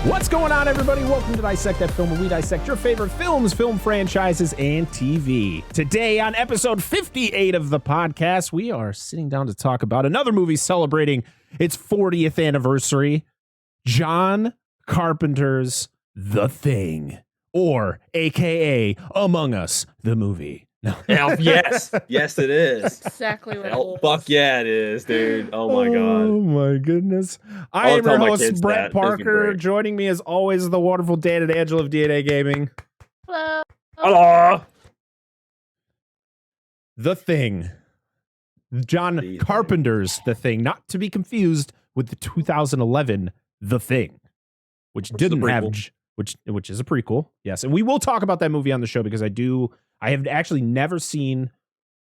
What's going on, everybody? Welcome to Dissect That Film, where we dissect your favorite films, film franchises, and TV. Today, on episode 58 of the podcast, we are sitting down to talk about another movie celebrating its 40th anniversary, John Carpenter's The Thing, or AKA Among Us, the movie. No. Yes, it is. Exactly what it was. Fuck yeah, it is, dude. Oh my god. Oh my goodness. I am your host, Brett Parker. Great. Joining me as always, the wonderful Dan and Angela of DNA Gaming. Hello. Hello. The Thing. John Carpenter's The Thing, not to be confused with the 2011 The Thing, which didn't have, which is a prequel. Yes, and we will talk about that movie on the show because I have actually never seen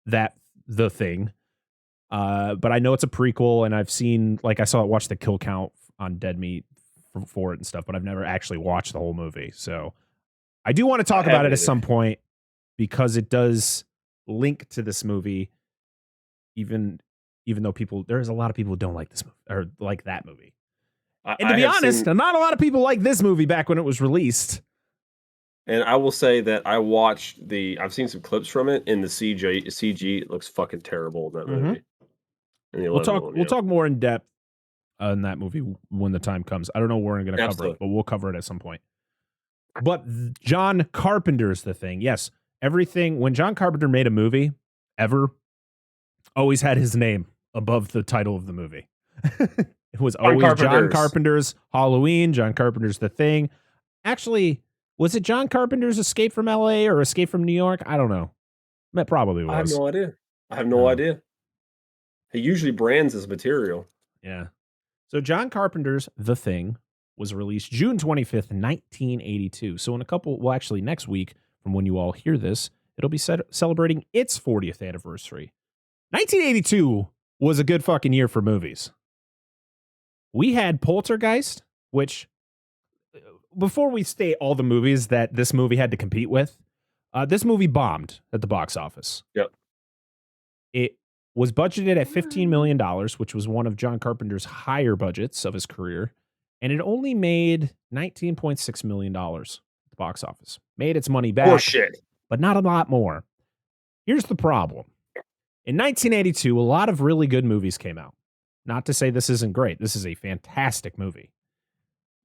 that The Thing, but I know it's a prequel, and I've seen, like, I watched the kill count on Dead Meat for it and stuff, but I've never actually watched the whole movie. So I do want to talk about it at some point because it does link to this movie, even though there's a lot of people who don't like this movie or like that movie. And to be honest, not a lot of people like this movie back when it was released. And I will say that I've seen some clips from it, and the CG looks fucking terrible in that movie. We'll talk more in depth on that movie when the time comes. I don't know where I'm going to cover it, but we'll cover it at some point. But John Carpenter's The Thing. Yes, everything. When John Carpenter made a movie, always had his name above the title of the movie. It was always John Carpenter's Halloween, John Carpenter's The Thing. Actually, was it John Carpenter's Escape from LA or Escape from New York? I don't know. That probably was. I have no idea. He usually brands his material. Yeah. So John Carpenter's The Thing was released June 25th, 1982. So actually next week, from when you all hear this, it'll be celebrating its 40th anniversary. 1982 was a good fucking year for movies. We had Poltergeist, which, before we state all the movies that this movie had to compete with, this movie bombed at the box office. Yep. It was budgeted at $15 million, which was one of John Carpenter's higher budgets of his career, and it only made $19.6 million at the box office. Made its money back, but not a lot more. Here's the problem. In 1982, a lot of really good movies came out. Not to say this isn't great. This is a fantastic movie.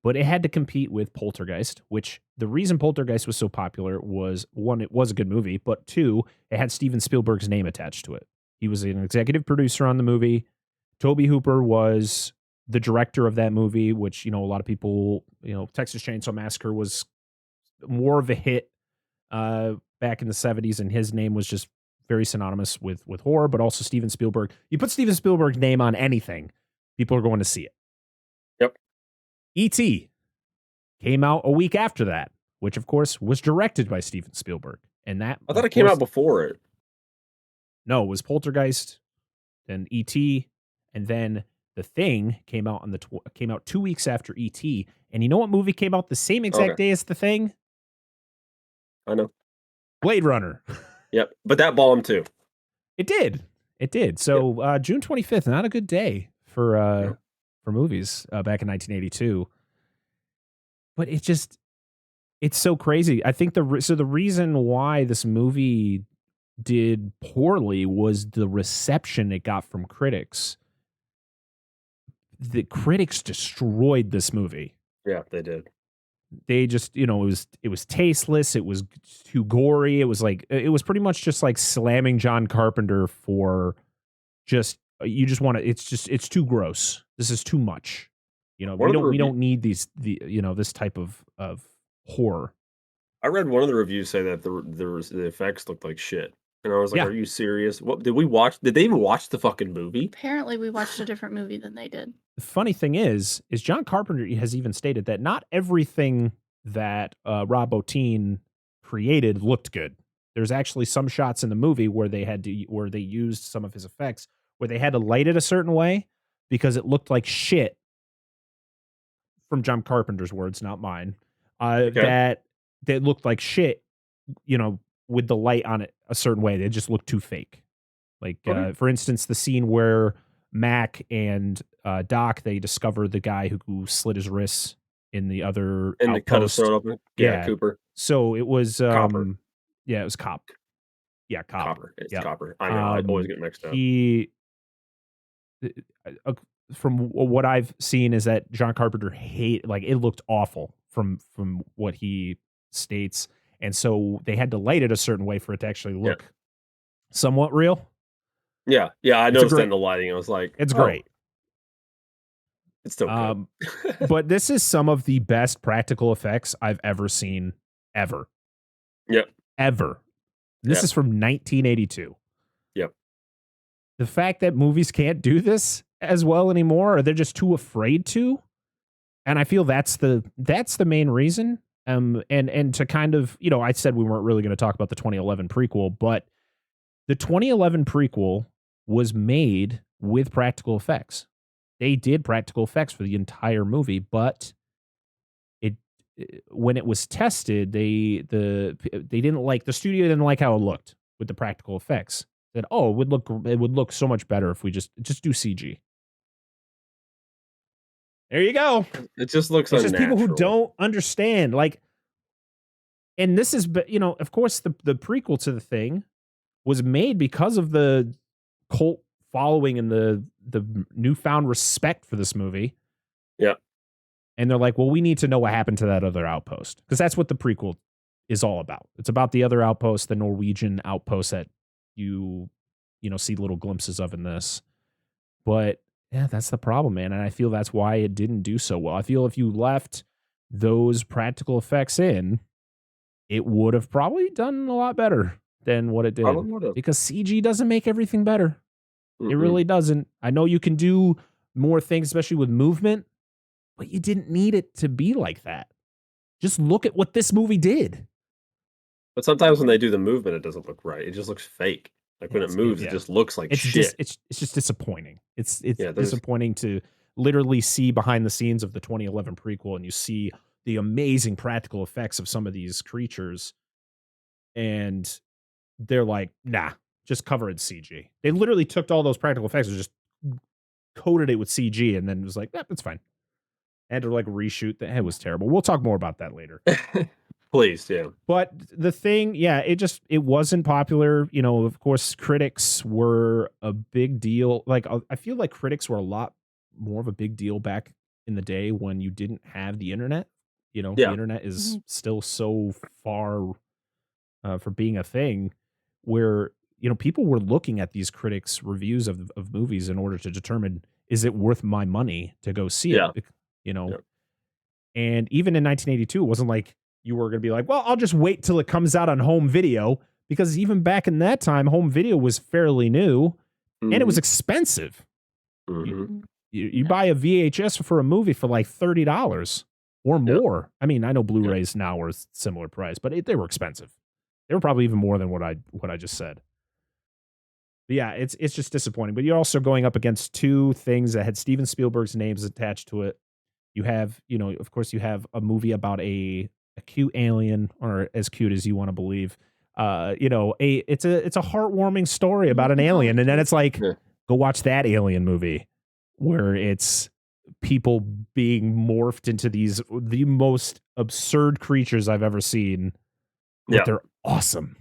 But it had to compete with Poltergeist, which the reason Poltergeist was so popular was, one, it was a good movie, but two, it had Steven Spielberg's name attached to it. He was an executive producer on the movie. Tobe Hooper was the director of that movie, which, a lot of people, Texas Chainsaw Massacre was more of a hit back in the 70s, and his name was just very synonymous with horror, but also Steven Spielberg. You put Steven Spielberg's name on anything, people are going to see it. Yep. E.T. came out a week after that, which of course was directed by Steven Spielberg. And that I thought it came out before it. No, it was Poltergeist, then E.T., and then The Thing came out came out 2 weeks after E.T. And you know what movie came out the same exact day as The Thing? I know. Blade Runner. Yep, but that bombed too. It did. So June 25th, not a good day for movies back in 1982. But it's so crazy. I think the reason why this movie did poorly was the reception it got from critics. The critics destroyed this movie. Yeah, they did. They just, it was tasteless. It was too gory. It was pretty much just like slamming John Carpenter for it's too gross. This is too much. We don't need this type of horror. I read one of the reviews say that the effects looked like shit. And I was like, Are you serious? What did they even watch the fucking movie? Apparently we watched a different movie than they did. The funny thing is John Carpenter has even stated that not everything that Rob Bottin created looked good. There's actually some shots in the movie where they used some of his effects where they had to light it a certain way because it looked like shit. From John Carpenter's words, not mine. That looked like shit, with the light on it a certain way. They just looked too fake. Like, for instance, the scene where Mac and Doc, they discover the guy who slit his wrists in the other And to cut his outpost. throat open. Yeah, Yeah. Cooper. So it was Copper. yeah, it was Cop. Yeah, Cop. Copper. It's Yep. Copper. I know. I always get mixed up. He from what I've seen is that John Carpenter it looked awful from what he states, and so they had to light it a certain way for it to actually look somewhat real. Yeah, I noticed that in the lighting. I was like, it's great. It's still good. But this is some of the best practical effects I've ever seen, ever. Yep. Ever. This is from 1982. Yep. The fact that movies can't do this as well anymore, or they're just too afraid to, and I feel that's the main reason. And to kind of, I said we weren't really going to talk about the 2011 prequel, but the 2011 prequel was made with practical effects. They did practical effects for the entire movie, but when it was tested, the studio didn't like how it looked with the practical effects. Said, "Oh, it would look so much better if we just do CG." There you go. It just looks it's unnatural. just people who don't understand, and this is, of course, the prequel to the thing was made because of the cult following and the newfound respect for this movie. Yeah. And they're like, well, we need to know what happened to that other outpost, because that's what the prequel is all about. It's about the other outpost, the Norwegian outpost that you see little glimpses of in this. But yeah, that's the problem, man. And I feel that's why it didn't do so well. I feel if you left those practical effects in, it would have probably done a lot better than what it did. Probably would have. Because CG doesn't make everything better. It really doesn't. I know you can do more things, especially with movement, but you didn't need it to be like that. Just look at what this movie did. But sometimes when they do the movement, it doesn't look right. It just looks fake. Like when it moves, it just looks like shit. It's just disappointing. It's disappointing to literally see behind the scenes of the 2011 prequel, and you see the amazing practical effects of some of these creatures, and they're like, nah, just cover it in CG. They literally took all those practical effects and just coated it with CG, and then it was like, that's fine. I had to reshoot that. It was terrible. We'll talk more about that later. Please, yeah. But the thing, it wasn't popular. Of course, critics were a big deal. I feel like critics were a lot more of a big deal back in the day when you didn't have the internet. The internet is still so far for being a thing where, people were looking at these critics' reviews of movies in order to determine, is it worth my money to go see it? And even in 1982, it wasn't like you were going to be like, well, I'll just wait till it comes out on home video, because even back in that time, home video was fairly new and it was expensive. You buy a VHS for a movie for like $30 or more. I mean, I know Blu-rays now are similar price, but they were expensive. They were probably even more than what I just said. But yeah, it's just disappointing. But you're also going up against two things that had Steven Spielberg's names attached to it. You have, of course, you have a movie about a cute alien, or as cute as you want to believe. It's a heartwarming story about an alien, and then it's like, go watch that Alien movie, where it's people being morphed into the most absurd creatures I've ever seen. But they're awesome.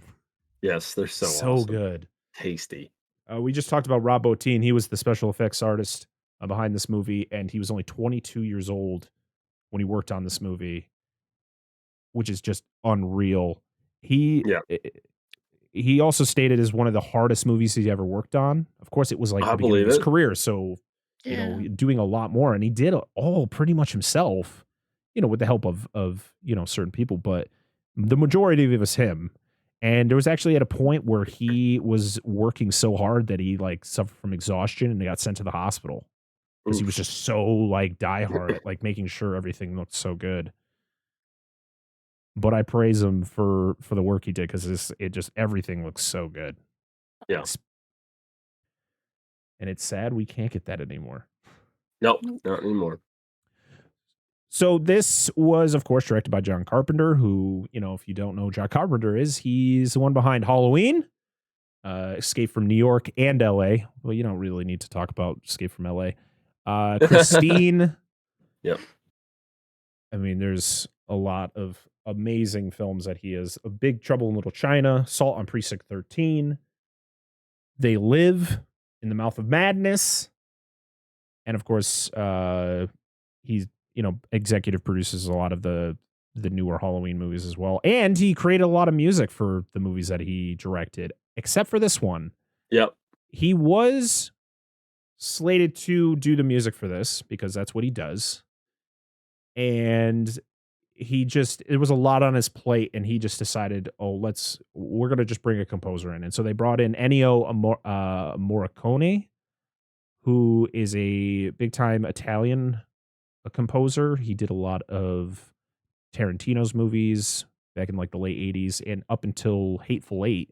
Yes, they're so awesome. Good, tasty. We just talked about Rob Bottin. He was the special effects artist behind this movie, and he was only 22 years old when he worked on this movie, which is just unreal. He also stated as one of the hardest movies he's ever worked on. Of course, it was like the beginning of his career, so doing a lot more, and he did it all pretty much himself, with the help of certain people, but the majority of it was him. And there was actually at a point where he was working so hard that he suffered from exhaustion, and he got sent to the hospital because he was just so diehard at making sure everything looked so good. But I praise him for the work he did, because everything looks so good. Yeah. And it's sad we can't get that anymore. Nope, not anymore. So this was, of course, directed by John Carpenter, who, if you don't know who John Carpenter is, he's the one behind Halloween, Escape from New York, and L.A. Well, you don't really need to talk about Escape from L.A. Christine. Yep. I mean, there's a lot of amazing films that he is. A Big Trouble in Little China, Salt on Precinct 13, They Live, In the Mouth of Madness, and of course, he's executive produces a lot of the newer Halloween movies as well, and he created a lot of music for the movies that he directed, except for this one. Yep. He was slated to do the music for this because that's what he does, and it was a lot on his plate, and he just decided, we're gonna just bring a composer in, and so they brought in Morricone, who is a big time Italian composer. He did a lot of Tarantino's movies back in like the late 80s and up until Hateful Eight.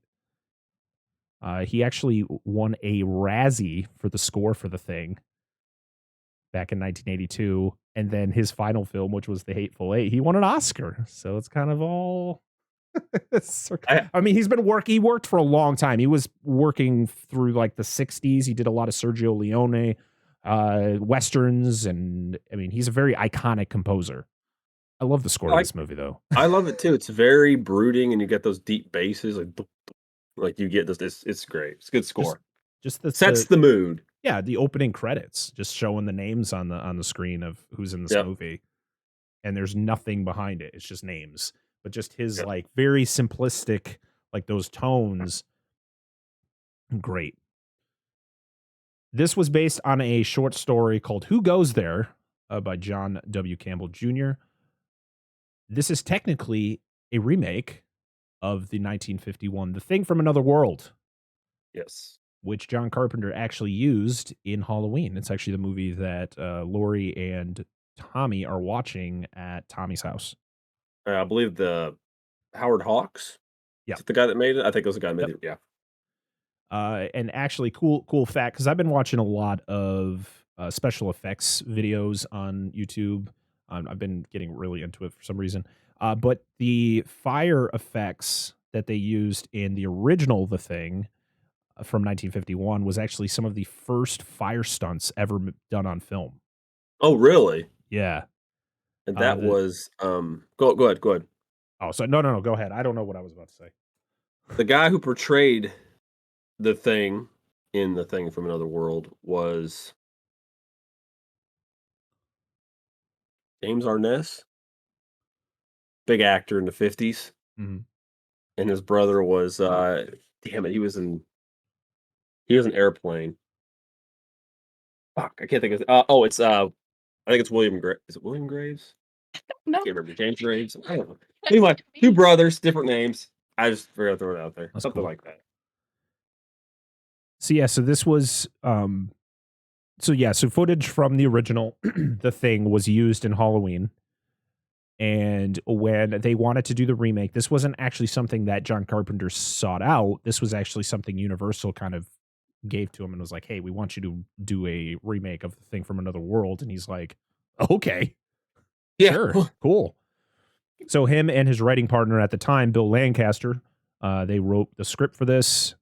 He actually won a Razzie for the score for The Thing back in 1982. And then his final film, which was The Hateful Eight, he won an Oscar. So it's kind of all. I mean, he worked for a long time. He was working through like the 60s. He did a lot of Sergio Leone westerns. And I mean, he's a very iconic composer. I love the score of this movie, though. I love it too. It's very brooding, and you get those deep basses, like you get this. It's great. It's a good score. Just sets the mood. Yeah, the opening credits, just showing the names on the screen of who's in this movie, and there's nothing behind it. It's just names, but just his like very simplistic, like those tones. Great. This was based on a short story called "Who Goes There" by John W. Campbell Jr. This is technically a remake of the 1951 The Thing from Another World. Yes. Which John Carpenter actually used in Halloween. It's actually the movie that Lori and Tommy are watching at Tommy's house. I believe the Howard Hawks. Yeah. Is it the guy that made it? I think it was the guy that made it. Yeah. And actually, cool fact, because I've been watching a lot of special effects videos on YouTube. I've been getting really into it for some reason. But the fire effects that they used in the original The Thing from 1951 was actually some of the first fire stunts ever done on film. Oh, really? Yeah. And that was go ahead. Oh, so no, go ahead. I don't know what I was about to say. The guy who portrayed the Thing in The Thing from Another World was James Arness, big actor in the 50s. Mm-hmm. And his brother was damn it, he was an Airplane. Fuck, I can't think of it's I think it's William Graves. Is it William Graves? No. I can't remember. James Graves. I don't know. Anyway, two brothers, different names. I just forgot to throw it out there. That's Something cool. like that. So this was so footage from the original The Thing was used in Halloween. And when they wanted to do the remake, this wasn't actually something that John Carpenter sought out. This was actually something Universal kind of gave to him and was like, "Hey, we want you to do a remake of The Thing from Another World." And he's like, "Okay, Yeah. sure, cool." So him and his writing partner at the time, Bill Lancaster, they wrote the script for this.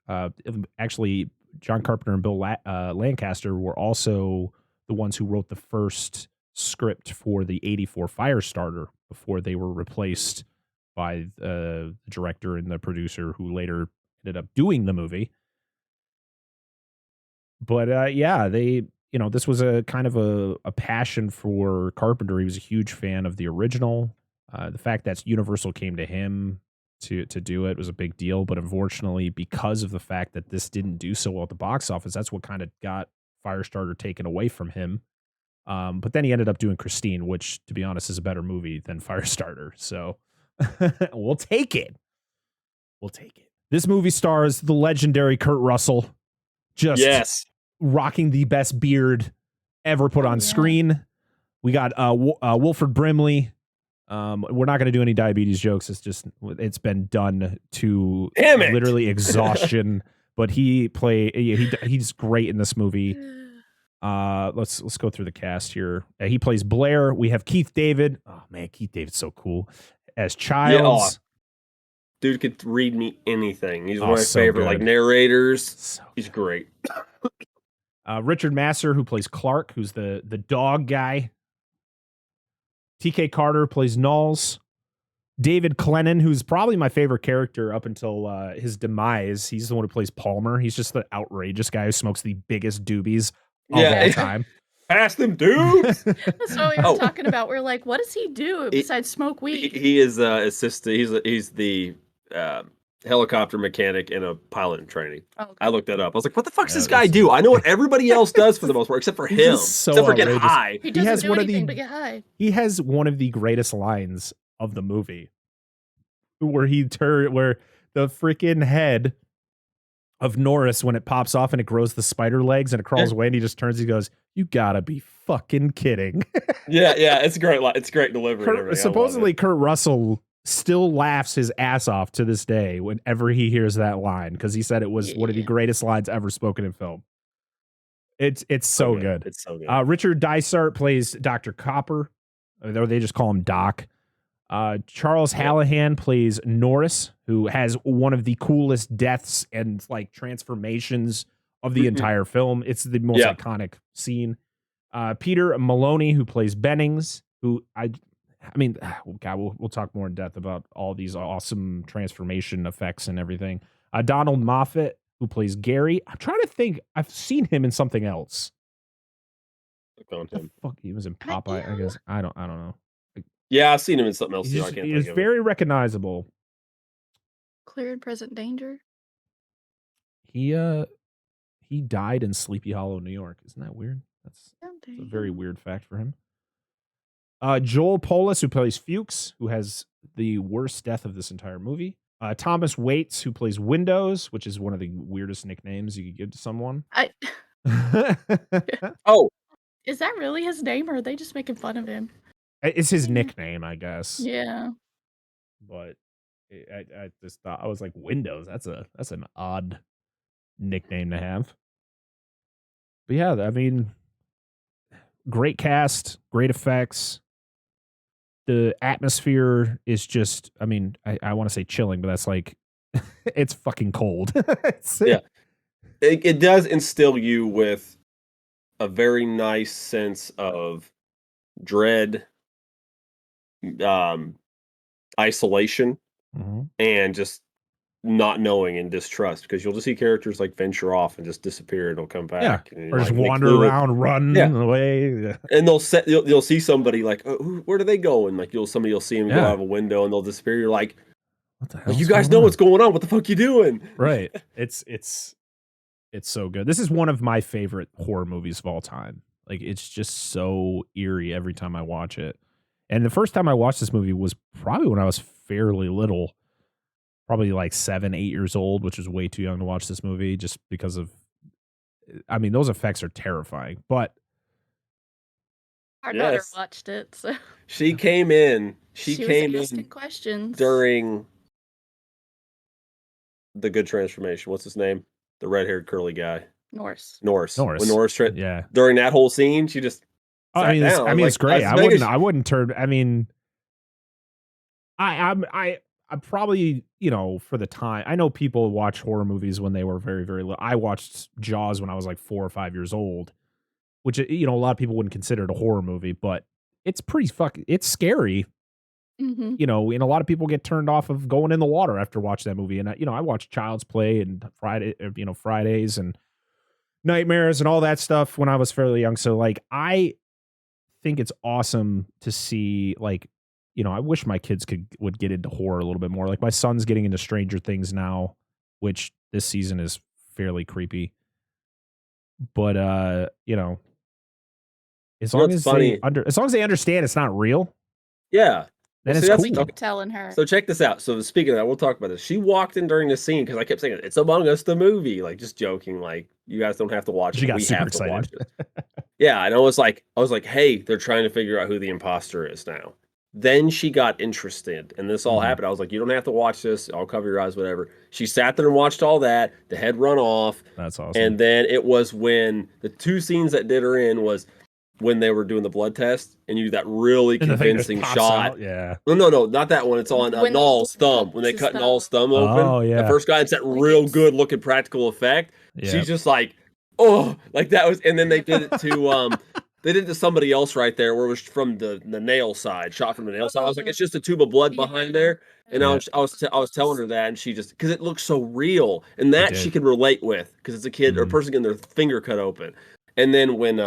Actually, John Carpenter and Bill Lancaster were also the ones who wrote the first script for the 84 Firestarter before they were replaced by the director and the producer who later ended up doing the movie. But this was a kind of a passion for Carpenter. He was a huge fan of the original. The fact that Universal came to him to do it was a big deal. But unfortunately, because of the fact that this didn't do so well at the box office, that's what kind of got Firestarter taken away from him. But then he ended up doing Christine, which, to be honest, is a better movie than Firestarter. So we'll take it. We'll take it. This movie stars the legendary Kurt Russell, just rocking the best beard ever put on screen. We got Wilford Brimley. We're not going to do any diabetes jokes. It's been done to literally exhaustion. But he's great in this movie. Let's go through the cast here. He plays Blair. We have Keith David. Oh man, Keith David's so cool as Childs. Dude could read me anything. He's one of my favorite narrators. He's great. Richard Masur, who plays Clark, who's the dog guy. TK Carter plays Knowles. David Clennon, who's probably my favorite character up until his demise. He's the one who plays Palmer. He's just the outrageous guy who smokes the biggest doobies of all time. Pass them dudes. That's what we were talking about. We're like, what does he do besides smoke weed? He is assistant. He's the helicopter mechanic in a pilot in training. Okay. I looked that up. I was like, what the fuck does this guy do? I know what everybody else does for the most part, except for him. Except for getting high. He doesn't do anything but get high. He has one of the greatest lines of the movie, where where the freaking head of Norris, when it pops off and it grows the spider legs and it crawls away, and he just turns, he goes, "You gotta be fucking kidding." yeah, it's great. It's great delivery. Supposedly, Kurt Russell still laughs his ass off to this day whenever he hears that line, because he said it was one of the greatest lines ever spoken in film. It's so good. It's so good. Richard Dysart plays Dr. Copper, or they just call him Doc. Charles Hallahan plays Norris, who has one of the coolest deaths and like transformations of the entire film. It's the most iconic scene. Peter Maloney, who plays Bennings, who I mean, God, we'll talk more in depth about all these awesome transformation effects and everything. Donald Moffat, who plays Gary. I'm trying to think. I've seen him in something else. Fuck, he was in Popeye, I guess. I don't know. Yeah, I've seen him in something else too. He's very recognizable. Clear and Present Danger. He died in Sleepy Hollow, New York. Isn't that weird? That's a very weird fact for him. Joel Polis, who plays Fuchs, who has the worst death of this entire movie. Thomas Waits, who plays Windows, which is one of the weirdest nicknames you could give to someone. Oh, is that really his name, or are they just making fun of him? It's his nickname, I guess. Yeah. But I just thought, I was like, Windows. That's an odd nickname to have. But yeah, I mean, great cast, great effects. The atmosphere is just, I mean, I want to say chilling, but that's like, it's fucking cold. Yeah. It does instill you with a very nice sense of dread, isolation, and just not knowing and distrust, because you'll just see characters like venture off and just disappear and they'll come back, or just wander around, run away, and you'll see somebody like, oh, where do they go? And like somebody will see them go out of a window and they'll disappear. You're like, what the hell? You guys know what's going on? What the fuck you doing? Right. It's so good. This is one of my favorite horror movies of all time. Like, it's just so eerie every time I watch it. And the first time I watched this movie was probably when I was fairly little, probably like 7, 8 years old, which is way too young to watch this movie, just because of, I mean, those effects are terrifying. But our daughter watched it, so she came in. She came was asking in questions during the good transformation. What's his name? The red-haired curly guy. Norris. When Norris during that whole scene, she just it's great. I wouldn't turn. I mean, I'm probably, for the time, I know people watch horror movies when they were very, very little. I watched Jaws when I was like 4 or 5 years old, which, a lot of people wouldn't consider it a horror movie, but it's pretty it's scary. And a lot of people get turned off of going in the water after watching that movie. And I watched Child's Play and Fridays and Nightmares and all that stuff when I was fairly young. So like, I think it's awesome to see, like, I wish my kids would get into horror a little bit more. Like, my son's getting into Stranger Things now, which this season is fairly creepy. But as long as they understand it's not real. Yeah. Then it's cool. Telling her. So check this out. So speaking of that, we'll talk about this. She walked in during the scene because I kept saying, "It's Among Us, the movie," like just joking, like, you guys don't have to watch it. She got super excited. Watch it. Yeah, and I was like, hey, they're trying to figure out who the imposter is now. Then she got interested, and this all happened. I was like, you don't have to watch this. I'll cover your eyes, whatever. She sat there and watched all that. The head run off. That's awesome. And then it was when the two scenes that did her in was when they were doing the blood test, and you do that really convincing shot. Out, yeah. No, not that one. It's on Null's thumb. When they cut Null's thumb open. Oh, yeah. The first guy, it's that real good looking practical effect. Yeah. She's just like, oh, like that was, and then they did it to they did it to somebody else right there, where it was from the nail side, shot from the nail side. I was like, it's just a tube of blood behind there, and Yeah. I was telling her that, and she just because it looks so real, and that she did. could relate with because it's a kid or a person getting their finger cut open, and then when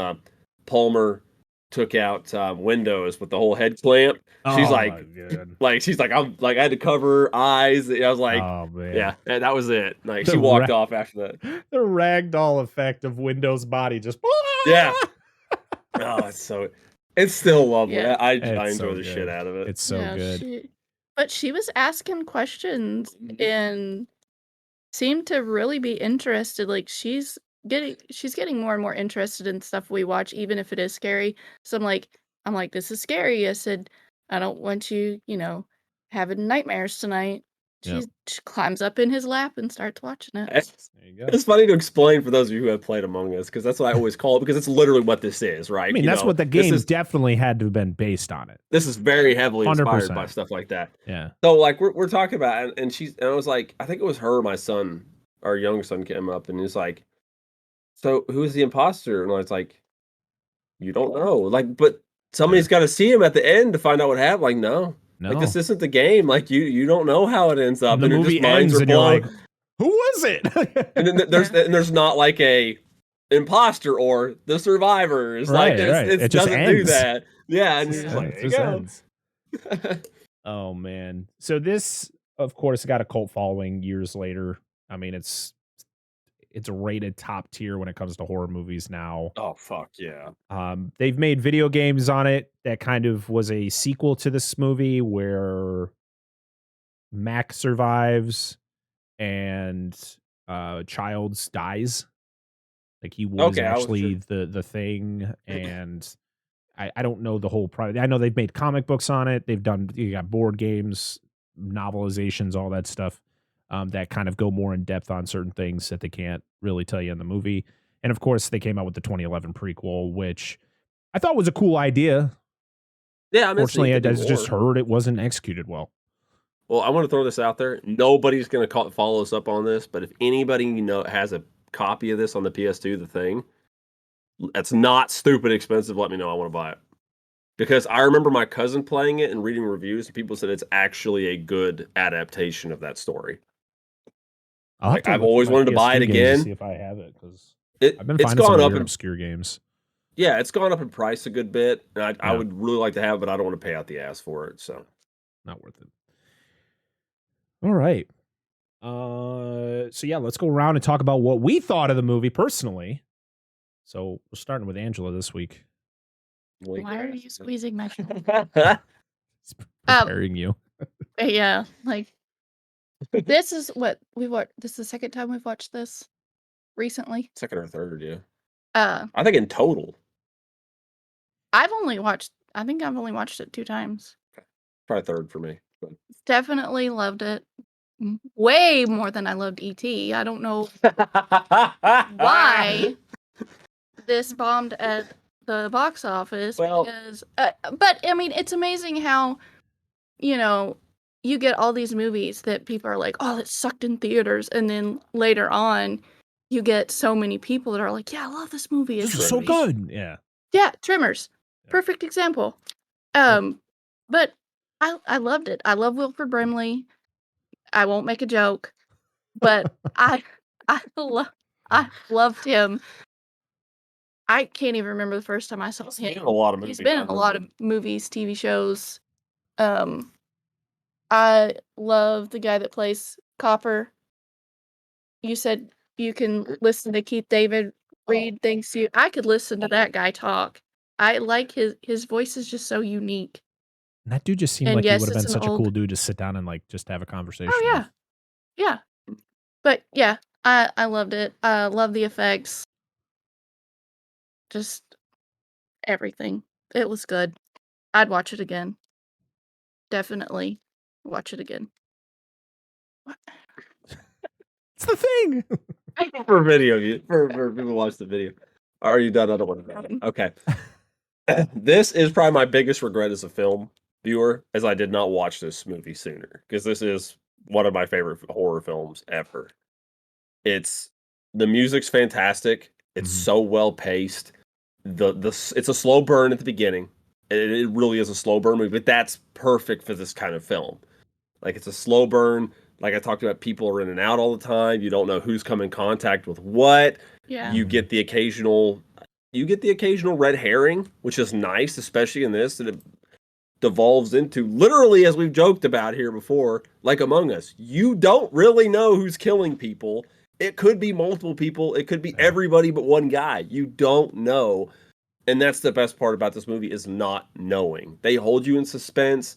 Palmer took out Windows with the whole head clamp, she's Oh my God. she's like I'm like I had to cover her eyes. I was like, Oh man. yeah, that was it. Like The she walked off after that. The ragdoll effect of Windows' body just Yeah. Oh, it's still lovely. Yeah. I It's enjoy so the shit good. out of it. It's so good. But she was asking questions and seemed to really be interested. Like she's getting more and more interested in stuff we watch, even if it is scary. So I'm like, this is scary. I said, I don't want you, having nightmares tonight. Yep. She climbs up in his lap and starts watching it. There you go. It's funny to explain for those of you who have played Among Us, because that's what I always call it, because it's literally what this is, right? I mean, that's what the game definitely had to have been based on it. This is very heavily inspired 100%. by stuff like that. Yeah. So like we're talking about it, and I was like, I think it was her, my son, our young son came up and he's like, so who's the imposter? And I was like, you don't know. Like, but somebody's got to see him at the end to find out what happened. Like, no. Like this isn't the game. Like you don't know how it ends up. And the movie ends and you're like, who was it? And then there's not like a imposter or the survivors. Right, like right. It just doesn't ends. do that. Yeah, and you're just like, it just ends. Oh man. So this, of course, got a cult following years later. I mean, it's rated top tier when it comes to horror movies now. Oh fuck yeah. They've made video games on it that kind of was a sequel to this movie where Mac survives and Childs dies. Like he was actually the thing, and I don't know the whole product. I know they've made comic books on it. You got board games, novelizations, all that stuff. That kind of go more in depth on certain things that they can't really tell you in the movie. And of course, they came out with the 2011 prequel, which I thought was a cool idea. Yeah, unfortunately, I just heard it wasn't executed well. Well, I want to throw this out there. Nobody's going to follow us up on this, but if anybody has a copy of this on the PS2, the thing, that's not stupid expensive, let me know. I want to buy it. Because I remember my cousin playing it and reading reviews, and people said it's actually a good adaptation of that story. I've always wanted to buy it again. To see if I have it, because I've been finding some weird obscure games. Yeah, it's gone up in price a good bit. And I would really like to have it, but I don't want to pay out the ass for it. So not worth it. All right. So yeah, let's go around and talk about what we thought of the movie personally. So we're starting with Angela this week. Why are you squeezing my phone? It's preparing you. Yeah, like this is what we watched. This is the second time we've watched this recently. Second or third, yeah. I think in total. I think I've only watched it 2 times. Probably third for me. But. Definitely loved it. Way more than I loved E.T. I don't know why this bombed at the box office. Well, because, but I mean, it's amazing how, you get all these movies that people are like, oh, it sucked in theaters. And then later on, you get so many people that are like, yeah, I love this movie. This is so good. Yeah. Yeah, Tremors. Perfect example. But I loved it. I love Wilford Brimley. I won't make a joke, but I loved him. I can't even remember the first time I saw him. He's been in a lot of movies. He's been in a lot of movies, TV shows. I love the guy that plays Copper. You said you can listen to Keith David read things to you. I could listen to that guy talk. I like his voice is just so unique. And that dude just seemed like he would have been such a cool dude to sit down and just have a conversation. Oh yeah. Yeah. But yeah, I loved it. I love the effects. Just everything. It was good. I'd watch it again. Definitely watch it again. What? It's the thing. For video, for people who watch the video. Are you done? I don't want to. Okay. This is probably my biggest regret as a film viewer, as I did not watch this movie sooner, because this is one of my favorite horror films ever. The music's fantastic. It's so well paced. it's a slow burn at the beginning. It really is a slow burn movie, but that's perfect for this kind of film. Like it's a slow burn. Like I talked about, people are in and out all the time. You don't know who's come in contact with what. Yeah. You get the occasional red herring, which is nice, especially in this, that it devolves into, literally, as we've joked about here before, like Among Us. You don't really know who's killing people. It could be multiple people. It could be everybody but one guy. You don't know. And that's the best part about this movie, is not knowing. They hold you in suspense.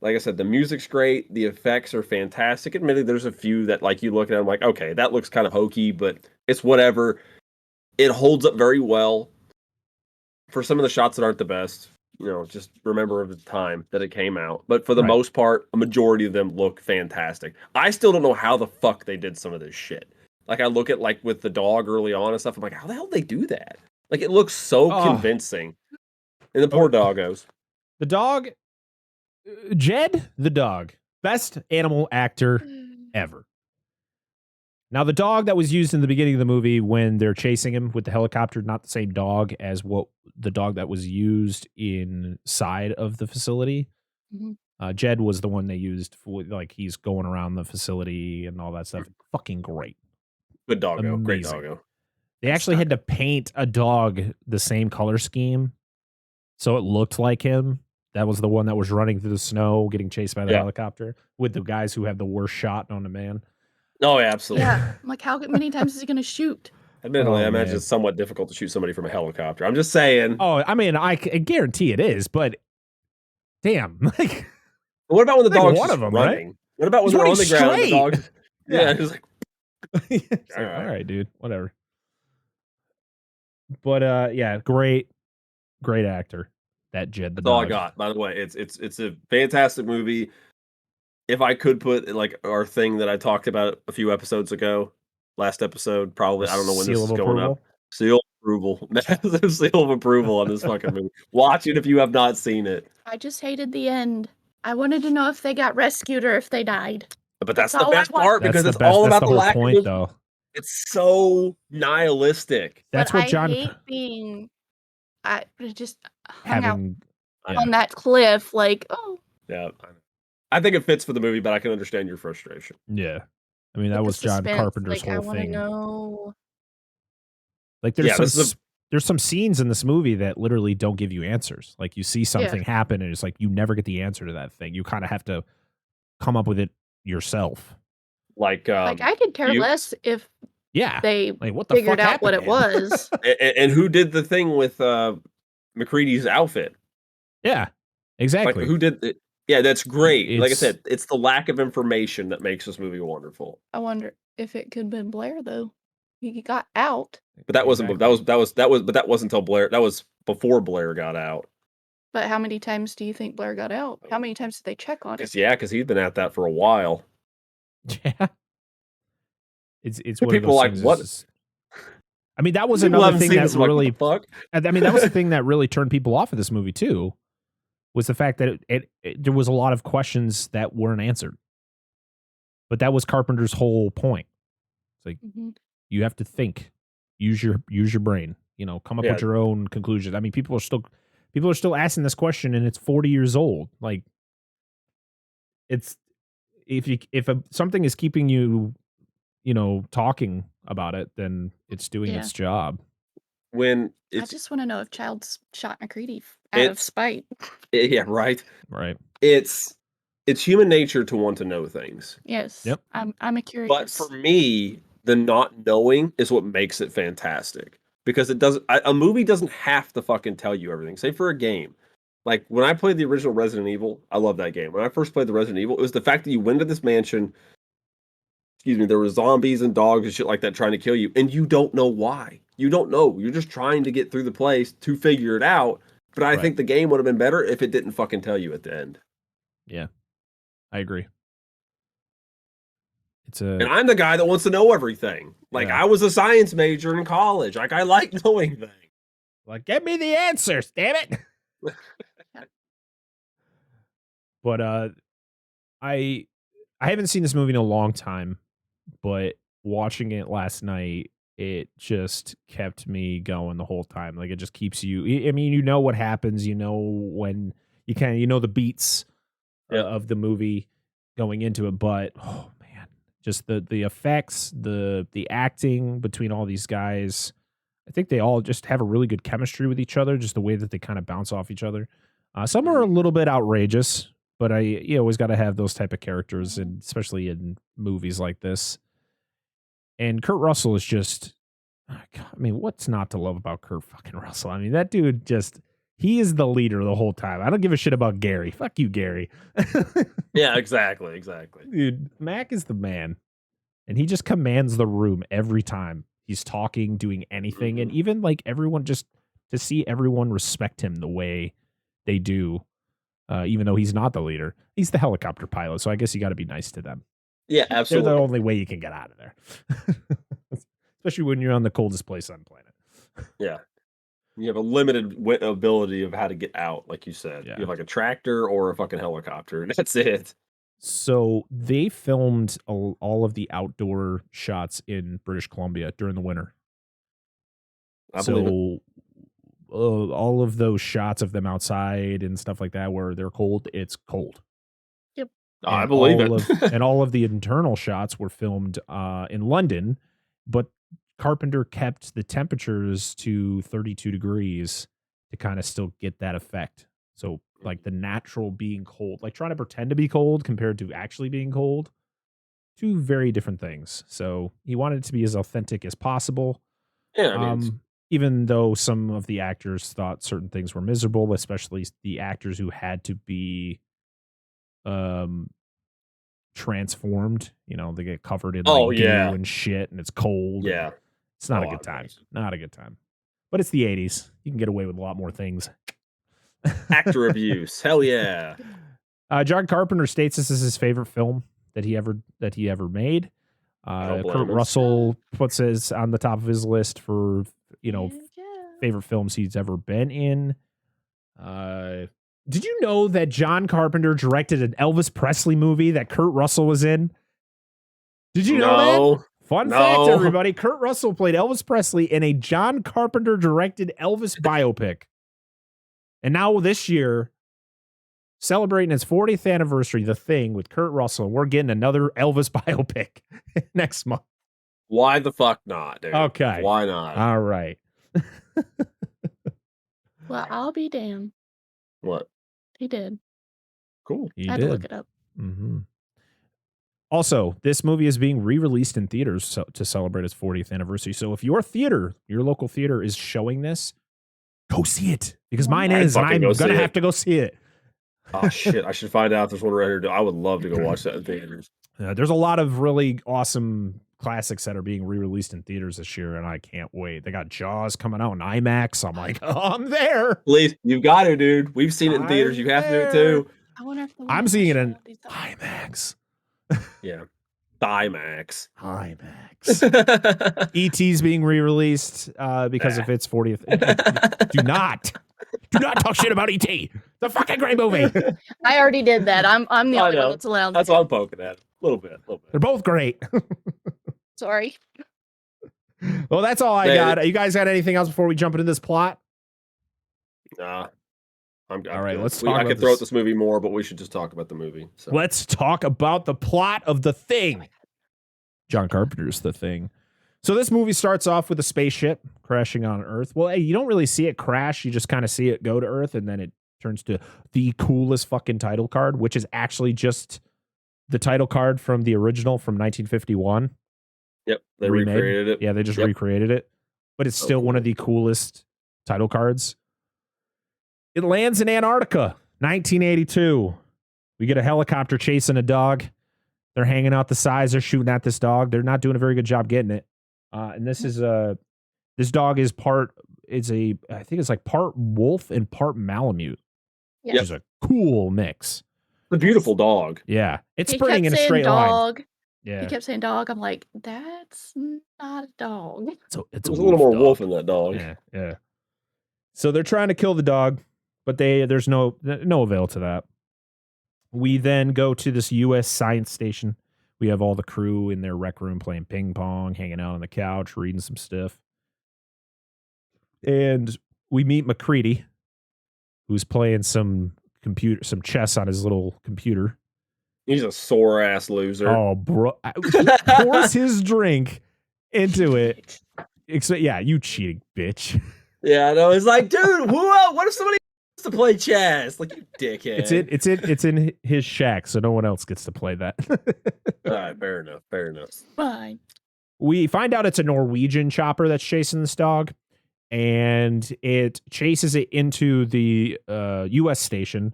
Like I said, the music's great. The effects are fantastic. Admittedly, there's a few that, like, you look at them like, okay, that looks kind of hokey, but it's whatever. It holds up very well. For some of the shots that aren't the best, just remember the time that it came out. But for the most part, a majority of them look fantastic. I still don't know how the fuck they did some of this shit. Like, I look at, like, with the dog early on and stuff, I'm like, how the hell did they do that? Like, it looks so convincing. And the poor doggos. The dog, Jed the dog, best animal actor ever. Now, the dog that was used in the beginning of the movie when they're chasing him with the helicopter, not the same dog as what the dog that was used inside of the facility. Mhm. Jed was the one they used for, like, he's going around the facility and all that stuff. Fucking great. Good doggo. Amazing. Great doggo. They actually had to paint a dog the same color scheme so it looked like him. That was the one that was running through the snow, getting chased by the helicopter, with the guys who have the worst shot known to man. Oh, yeah, absolutely. Yeah. I'm like, how many times is he going to shoot? Admittedly, I imagine it's somewhat difficult to shoot somebody from a helicopter. I'm just saying. Oh, I mean, I guarantee it is, but damn. Like, what about when the dog's one just of them, running? right? What about when He's they're on the running ground and the straight. dog? Yeah, it's like, It's like, all right, dude, whatever. But yeah, great actor. That Jed the That's all I dog. got. By the way, it's a fantastic movie. If I could put, like, our thing that I talked about a few episodes ago, last episode, probably, I don't know when this is going up. Seal of approval. Massive seal of approval on this fucking movie. Watch it if you have not seen it. I just hated the end. I wanted to know if they got rescued or if they died. But that's the best part, because it's all about the whole lack point, of. though. It's so nihilistic. That's but what John. I hate being. I just hung having out on that cliff, like, oh. Yeah, I think it fits for the movie, but I can understand your frustration. Yeah, I mean, that was John Carpenter's whole thing. Know. Like, there's some scenes in this movie that literally don't give you answers. Like, you see something happen, and it's like you never get the answer to that thing. You kind of have to come up with it yourself. Like I could care less if they like, what the figured fuck out what happened, it was. And who did the thing with McCready's outfit? Yeah, exactly. Like, who did it? Yeah, that's great. Like I said, it's the lack of information that makes this movie wonderful. I wonder if it could have been Blair, though. He got out. But that wasn't. But that wasn't until Blair. That was before Blair got out. But how many times do you think Blair got out? How many times did they check on it? Yeah, because he'd been at that for a while. Yeah. It's one people of those like, things. What? I mean, that was another thing that really. Fuck? I mean, that was the thing that really turned people off of this movie too. Was the fact that there was a lot of questions that weren't answered. But that was Carpenter's whole point. It's like, you have to think, use your brain, come up with your own conclusions. I mean, people are still asking this question, and it's 40 years old. Like, it's if something is keeping you, talking about it, then it's doing its job. I just want to know if Childs shot McCready out of spite. Yeah, right. Right. It's human nature to want to know things. Yes. Yep. I'm a curious. But for me, the not knowing is what makes it fantastic, because a movie doesn't have to fucking tell you everything. Say for a game, like when I played the original Resident Evil, I love that game. When I first played the Resident Evil, it was the fact that you went to this mansion. There were zombies and dogs and shit like that trying to kill you, and you don't know why. You don't know. You're just trying to get through the place to figure it out. But I think the game would have been better if it didn't fucking tell you at the end. Yeah, I agree. And I'm the guy that wants to know everything. Like, I was a science major in college. Like, I like knowing things. Like, get me the answers, damn it. But I haven't seen this movie in a long time, but watching it last night, it just kept me going the whole time. Like, it just keeps you. I mean, you know what happens. You know when you know the beats Yep. of the movie going into it, but oh man, just the effects, the acting between all these guys. I think they all just have a really good chemistry with each other. Just the way that they kind of bounce off each other. Some are a little bit outrageous, but you always got to have those type of characters, and especially in movies like this. And Kurt Russell is just, I mean, what's not to love about Kurt fucking Russell? I mean, that dude he is the leader the whole time. I don't give a shit about Gary. Fuck you, Gary. Yeah, exactly. Dude, Mac is the man. And he just commands the room every time he's talking, doing anything. And even like everyone, just to see everyone respect him the way they do, even though he's not the leader. He's the helicopter pilot, so I guess you got to be nice to them. Yeah, absolutely. They're the only way you can get out of there. Especially when you're on the coldest place on the planet. Yeah. You have a limited ability of how to get out, like you said. Yeah. You have like a tractor or a fucking helicopter, and that's it. So they filmed all of the outdoor shots in British Columbia during the winter. I believe it. All of those shots of them outside and stuff like that where they're cold, it's cold. Yep. I believe it. And all of the internal shots were filmed in London, but Carpenter kept the temperatures to 32 degrees to kind of still get that effect. So like the natural being cold, like trying to pretend to be cold compared to actually being cold, two very different things. So he wanted it to be as authentic as possible. Yeah, I mean, even though some of the actors thought certain things were miserable, especially the actors who had to be transformed, they get covered in like goo and shit, and it's cold. Yeah. It's not a good time. Not a good time. But it's the 80s. You can get away with a lot more things. Actor abuse. Hell yeah. John Carpenter states this is his favorite film that he ever made. Kurt Russell puts his on the top of his list for favorite films he's ever been in. Did you know that John Carpenter directed an Elvis Presley movie that Kurt Russell was in? Did you know that? Fun fact, everybody. Kurt Russell played Elvis Presley in a John Carpenter directed Elvis biopic. And now this year, celebrating its 40th anniversary, The Thing with Kurt Russell, we're getting another Elvis biopic next month. Why the fuck not, dude? Okay. Why not? All right. Well, I'll be damned. What? He did. Cool. I had to look it up. Mm-hmm. Also, this movie is being re-released in theaters to celebrate its 40th anniversary. So if your local theater is showing this, go see it. Because mine is, and I'm going to have to go see it. Oh, shit. I should find out if there's one right here. I would love to go watch that in theaters. There's a lot of really awesome classics that are being re-released in theaters this year, and I can't wait. They got Jaws coming out in IMAX. I'm like, oh, I'm there. Please, you've got to, dude. We've seen it in theaters. You have to do it, too. I wonder if I'm seeing it in IMAX. Yeah. IMAX. E.T.'s being re-released because of its 40th. Do not talk shit about E.T. The fucking great movie. I already did that. I'm the only one that's allowed. That's all I'm poking at. A little bit. They're both great. Sorry. Well, that's all I got. You guys got anything else before we jump into this plot? Nah. I'm all right, good. let's talk. I could throw out this movie more, but we should just talk about the movie. So. Let's talk about the plot of The Thing. John Carpenter's The Thing. So this movie starts off with a spaceship crashing on Earth. Well, hey, you don't really see it crash. You just kind of see it go to Earth, and then it turns to the coolest fucking title card, which is actually just the title card from the original from 1951. Yep, they recreated it. Yeah, they just recreated it. But it's still one of the coolest title cards. It lands in Antarctica, 1982. We get a helicopter chasing a dog. They're hanging out the sides. They're shooting at this dog. They're not doing a very good job getting it. And this dog is I think it's like part wolf and part Malamute. Yep. Which is a cool mix. It's a beautiful dog. Yeah. It's sprinting in a straight line. Yeah. He kept saying dog. I'm like, that's not a dog. So there's a little more wolf in that dog. Yeah. So they're trying to kill the dog, but there's no avail to that. We then go to this U.S. science station We have all the crew in their rec room playing ping pong, hanging out on the couch, reading some stuff. And we meet McCready, who's playing some chess on his little computer. He's a sore ass loser. Oh, bro. He pours his drink into it. Yeah, you cheating bitch. Yeah, I know. It's like, dude, what if somebody wants to play chess? Like, you dickhead. It's in his shack, so no one else gets to play that. All right, fair enough. Fine. We find out it's a Norwegian chopper that's chasing this dog, and it chases it into the U.S. station,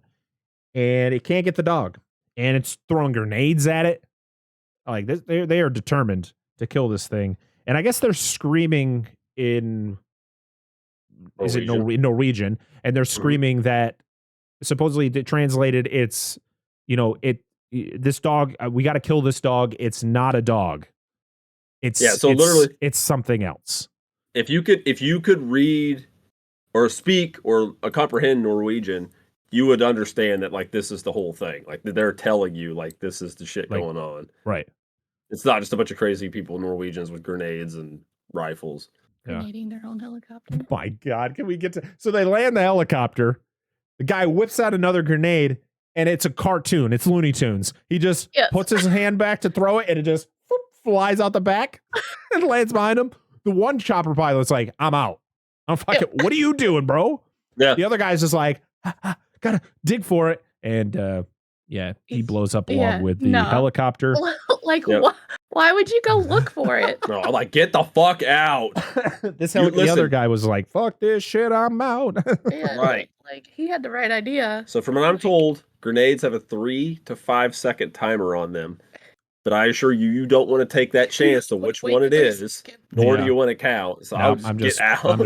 and it can't get the dog, and it's throwing grenades at it. Like this, they are determined to kill this thing, and I guess they're screaming in Norwegian, and they're screaming that supposedly translated, it's this dog. We got to kill this dog. It's not a dog. Literally, it's something else. If you could read or speak or comprehend Norwegian, you would understand that like this is the whole thing. Like they're telling you like this is the shit going on. Right. It's not just a bunch of crazy people, Norwegians with grenades and rifles. Grenading their own helicopter. Oh my God, can we get to? So they land the helicopter. The guy whips out another grenade, and it's a cartoon. It's Looney Tunes. He just puts his hand back to throw it, and it just flies out the back and lands behind him. The one chopper pilot's like, I'm out. I'm fucking, what are you doing, bro? Yeah. The other guy's just like, gotta dig for it. And he blows up along with the helicopter. Like, why would you go look for it? No, I'm like, get the fuck out. The other guy was like, fuck this shit, I'm out. Yeah, right. Like, he had the right idea. So from what I'm told, grenades have a 3 to 5 second timer on them. But I assure you, you don't want to take that chance to which one it is, nor do you want to count. So I'm just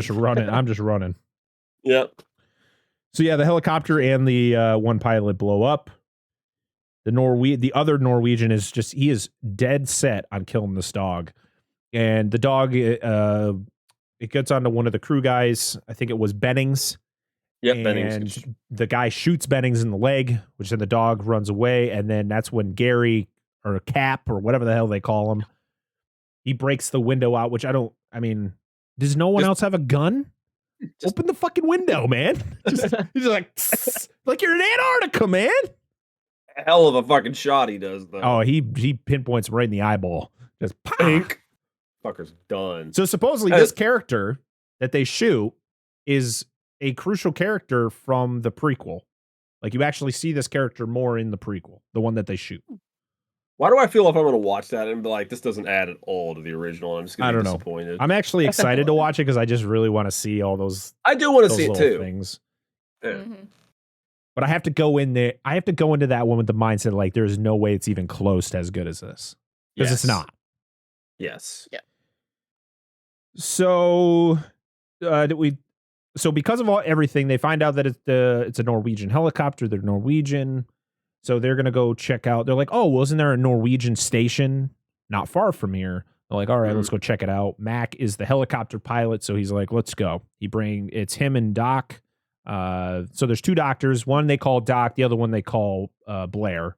running. I'm just running. Yep. So yeah, the helicopter and the one pilot blow up. The other Norwegian he is dead set on killing this dog. And the dog, it gets onto one of the crew guys. I think it was Bennings. Yep, and Bennings. The guy shoots Bennings in the leg, which then the dog runs away. And then that's when Gary, or Cap, or whatever the hell they call him, he breaks the window out, which does no one else have a gun? Open the fucking window, man. He's just like, like you're in Antarctica, man. Hell of a fucking shot he does, though. Oh, he pinpoints right in the eyeball. Just pink. Fucker's done. So supposedly this character that they shoot is a crucial character from the prequel. Like you actually see this character more in the prequel, the one that they shoot. Why do I feel if I'm going to watch that and be like, this doesn't add at all to the original? I'm just going to be disappointed. I'm actually excited to watch it because I just really want to see all those. I do want to see it too. Things. Yeah. Mm-hmm. But I have to go in there. I have to go into that one with the mindset like there's no way it's even close to as good as this. Because it's not. Yes. Yeah. So because of everything, they find out that it's a Norwegian helicopter. They're Norwegian. So they're going to go check out. They're like, oh, wasn't there a Norwegian station not far from here? They're like, all right, let's go check it out. Mac is the helicopter pilot. So he's like, let's go. It's him and Doc. So there's 2 doctors. One they call Doc. The other one they call Blair.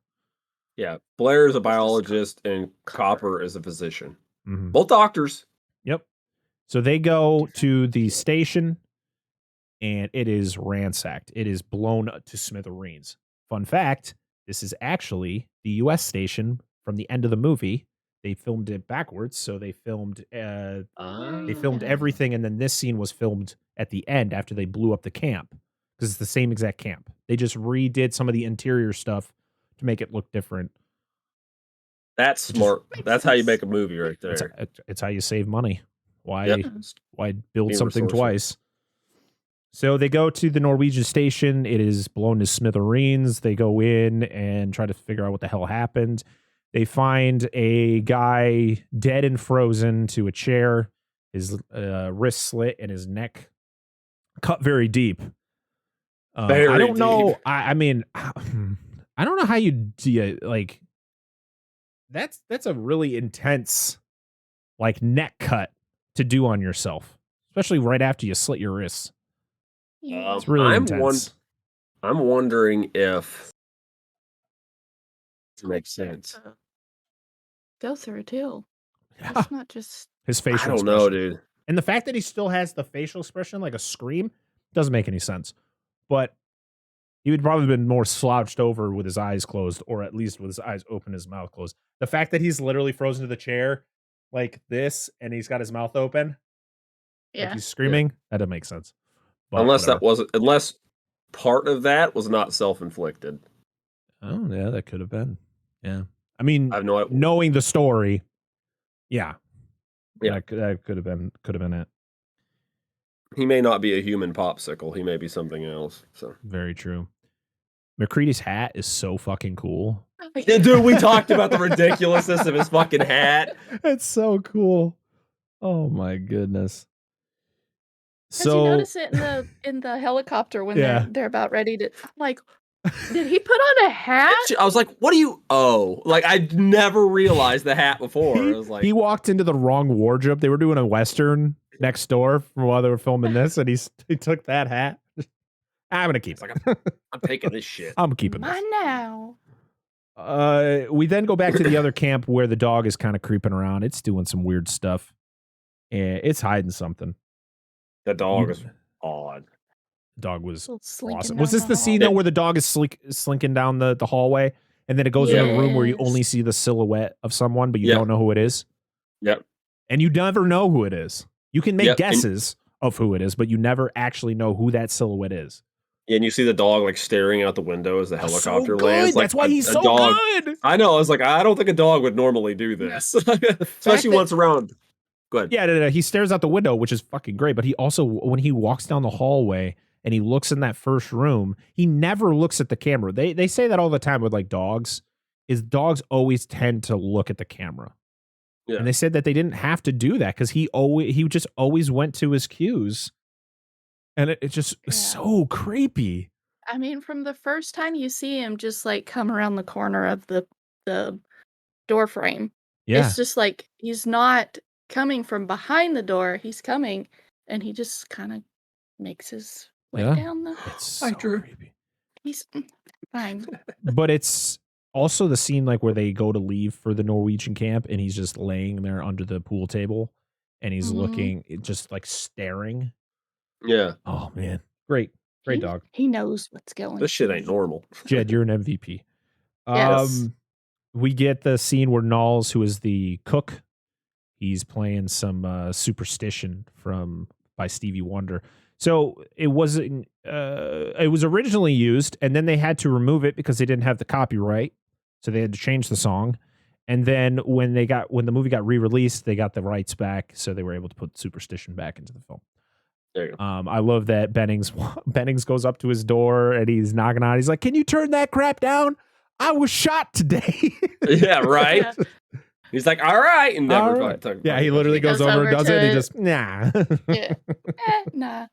Yeah. Blair is a biologist and Copper is a physician. Mm-hmm. Both doctors. Yep. So they go to the station and it is ransacked. It is blown to smithereens. Fun fact. This is actually the U.S. station from the end of the movie. They filmed it backwards, so they filmed everything, and then this scene was filmed at the end after they blew up the camp because it's the same exact camp. They just redid some of the interior stuff to make it look different. That's smart. That's how you make a movie right there. It's how you save money. Why build something twice? So they go to the Norwegian station. It is blown to smithereens. They go in and try to figure out what the hell happened. They find a guy dead and frozen to a chair, his wrist slit and his neck cut very deep. I don't know. I mean, I don't know how you do like. That's a really intense, like neck cut to do on yourself, especially right after you slit your wrists. It's really intense. I'm wondering if it makes sense. go through too. Yeah. It's not just His facial I don't know, expression. dude. And the fact that he still has the facial expression like a scream doesn't make any sense. But he would probably been more slouched over with his eyes closed, or at least with his eyes open, his mouth closed. The fact that he's literally frozen to the chair like this, and he's got his mouth open, like yeah. he's screaming, that doesn't make sense. But Unless whatever. that wasn't, unless part of that was not self-inflicted. Oh yeah, that could have been. Yeah, I mean, I have no idea. knowing the story, yeah, Yeah. that could have been it. He may not be a human popsicle. He may be something else. So, Very true. McCready's hat is so fucking cool. yeah, dude, we talked about the ridiculousness of his fucking hat. It's so cool. Oh my goodness. Because you So notice it in the helicopter when Yeah. they're about ready to. I'm like, did he put on a hat? I was like, "What do you owe?" Like, I never realized the hat before. I was like, he walked into the wrong wardrobe. They were doing a Western next door from while they were filming this, and he took that hat. I'm gonna keep It's it. like, I'm taking this shit. I'm keeping this. Mine now. We then go back to the other camp where the dog is kind of creeping around. It's doing some weird stuff. It's hiding something. The dog is odd. The dog was Little slinking awesome. down Was this the scene though where the dog is slinking down the hallway, and then it goes in a room where you Yes. only see the silhouette of someone, but you Yeah. don't know who it is? Yep. And you never know who it is. You can make Yep, and- guesses of who it is, but you never actually know who that silhouette is. And you see the dog like staring out the window as the helicopter so lands. good. Like, That's why he's a so dog. good. I know. I was like, I don't think a dog would normally do this, especially that- once around. Go ahead. Yeah, no, he stares out the window, which is fucking great. But he also, when he walks down the hallway and he looks in that first room, he never looks at the camera. They say that all the time with like dogs, is dogs always tend to look at the camera. Yeah. And they said that they didn't have to do that because he just always went to his cues, and it just is so creepy. I mean, from the first time you see him just like come around the corner of the door frame, Yeah, it's just like he's not coming from behind the door. He's coming, and he just kind of makes his way Yeah. down the. it's so creepy. He's fine. But it's also the scene like where they go to leave for the Norwegian camp, and he's just laying there under the pool table, and he's Mhm. looking, just like staring. Yeah. Oh man, great dog. He knows what's going. This shit ain't normal. Jed, you're an MVP. Yes. We get the scene where Knowles, who is the cook, he's playing some Superstition by Stevie Wonder. So it wasn't. It was originally used, and then they had to remove it because they didn't have the copyright. So they had to change the song. And then when the movie got re-released, they got the rights back, so they were able to put Superstition back into the film. There you go. I love that Bennings goes up to his door and he's knocking on. He's like, "Can you turn that crap down? I was shot today." Yeah, right. Yeah. He's like, all right, and never All fucking right. talk Yeah, about he it. literally He goes goes over and over does it. And he to- just nah. Yeah. Nah.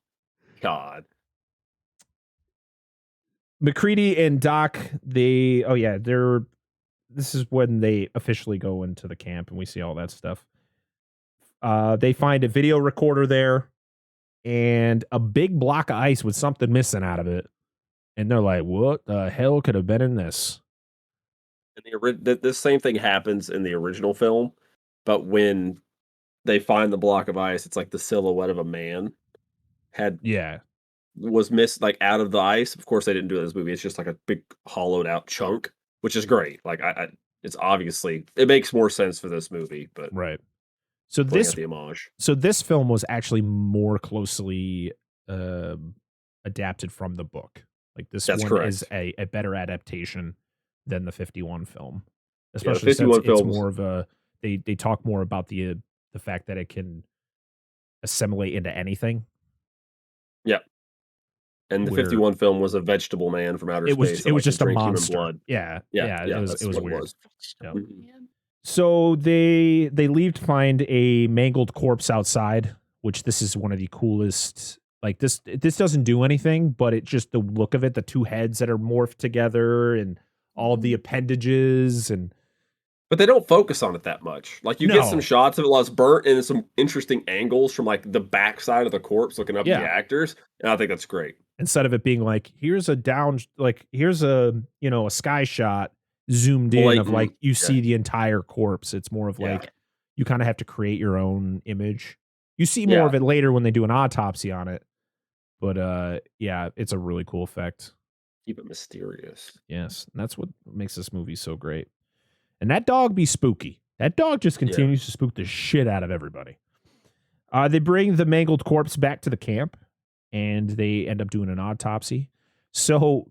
God. McCready and Doc, this is when they officially go into the camp and we see all that stuff. They find a video recorder there and a big block of ice with something missing out of it. And they're like, what the hell could have been in this? And this same thing happens in the original film, but when they find the block of ice, it's like the silhouette of a man Yeah. was missed like out of the ice. Of course, they didn't do it in this movie. It's just like a big hollowed out chunk, which is great. Like it's obviously it makes more sense for this movie, but Right. So playing this at the homage. So this film was actually more closely adapted from the book. Like this That's one correct. is a better adaptation than the 51 film. the Especially since 51 it's films- more of a they talk more about the fact that it can assimilate into anything. And the where- 51 film was a vegetable man from outer It was space. it was that liked to just a drink human monster. blood. Yeah. Yeah, It was that's it was what weird. Yeah. Mhm. Yeah. So they leave to find a mangled corpse outside, which this is one of the coolest. Like this doesn't do anything, but it just the look of it, the two heads that are morphed together and all of the appendages and But they don't focus on it that much. Like you get No. some shots of it while it's burnt and some interesting angles from like the backside of the corpse looking up Yeah. at the actors. And I think that's great. instead of it being like here's a sky shot zoomed in of like you Yeah. see the entire corpse. It's more of Yeah. like you kind of have to create your own image. You see more of it later when they do an autopsy on it. But yeah, it's a really cool effect. Keep it mysterious. Yes, and that's what makes this movie so great. And that dog be spooky. That dog just continues to spook the shit out of everybody. They bring the mangled corpse back to the camp, and they end up doing an autopsy. So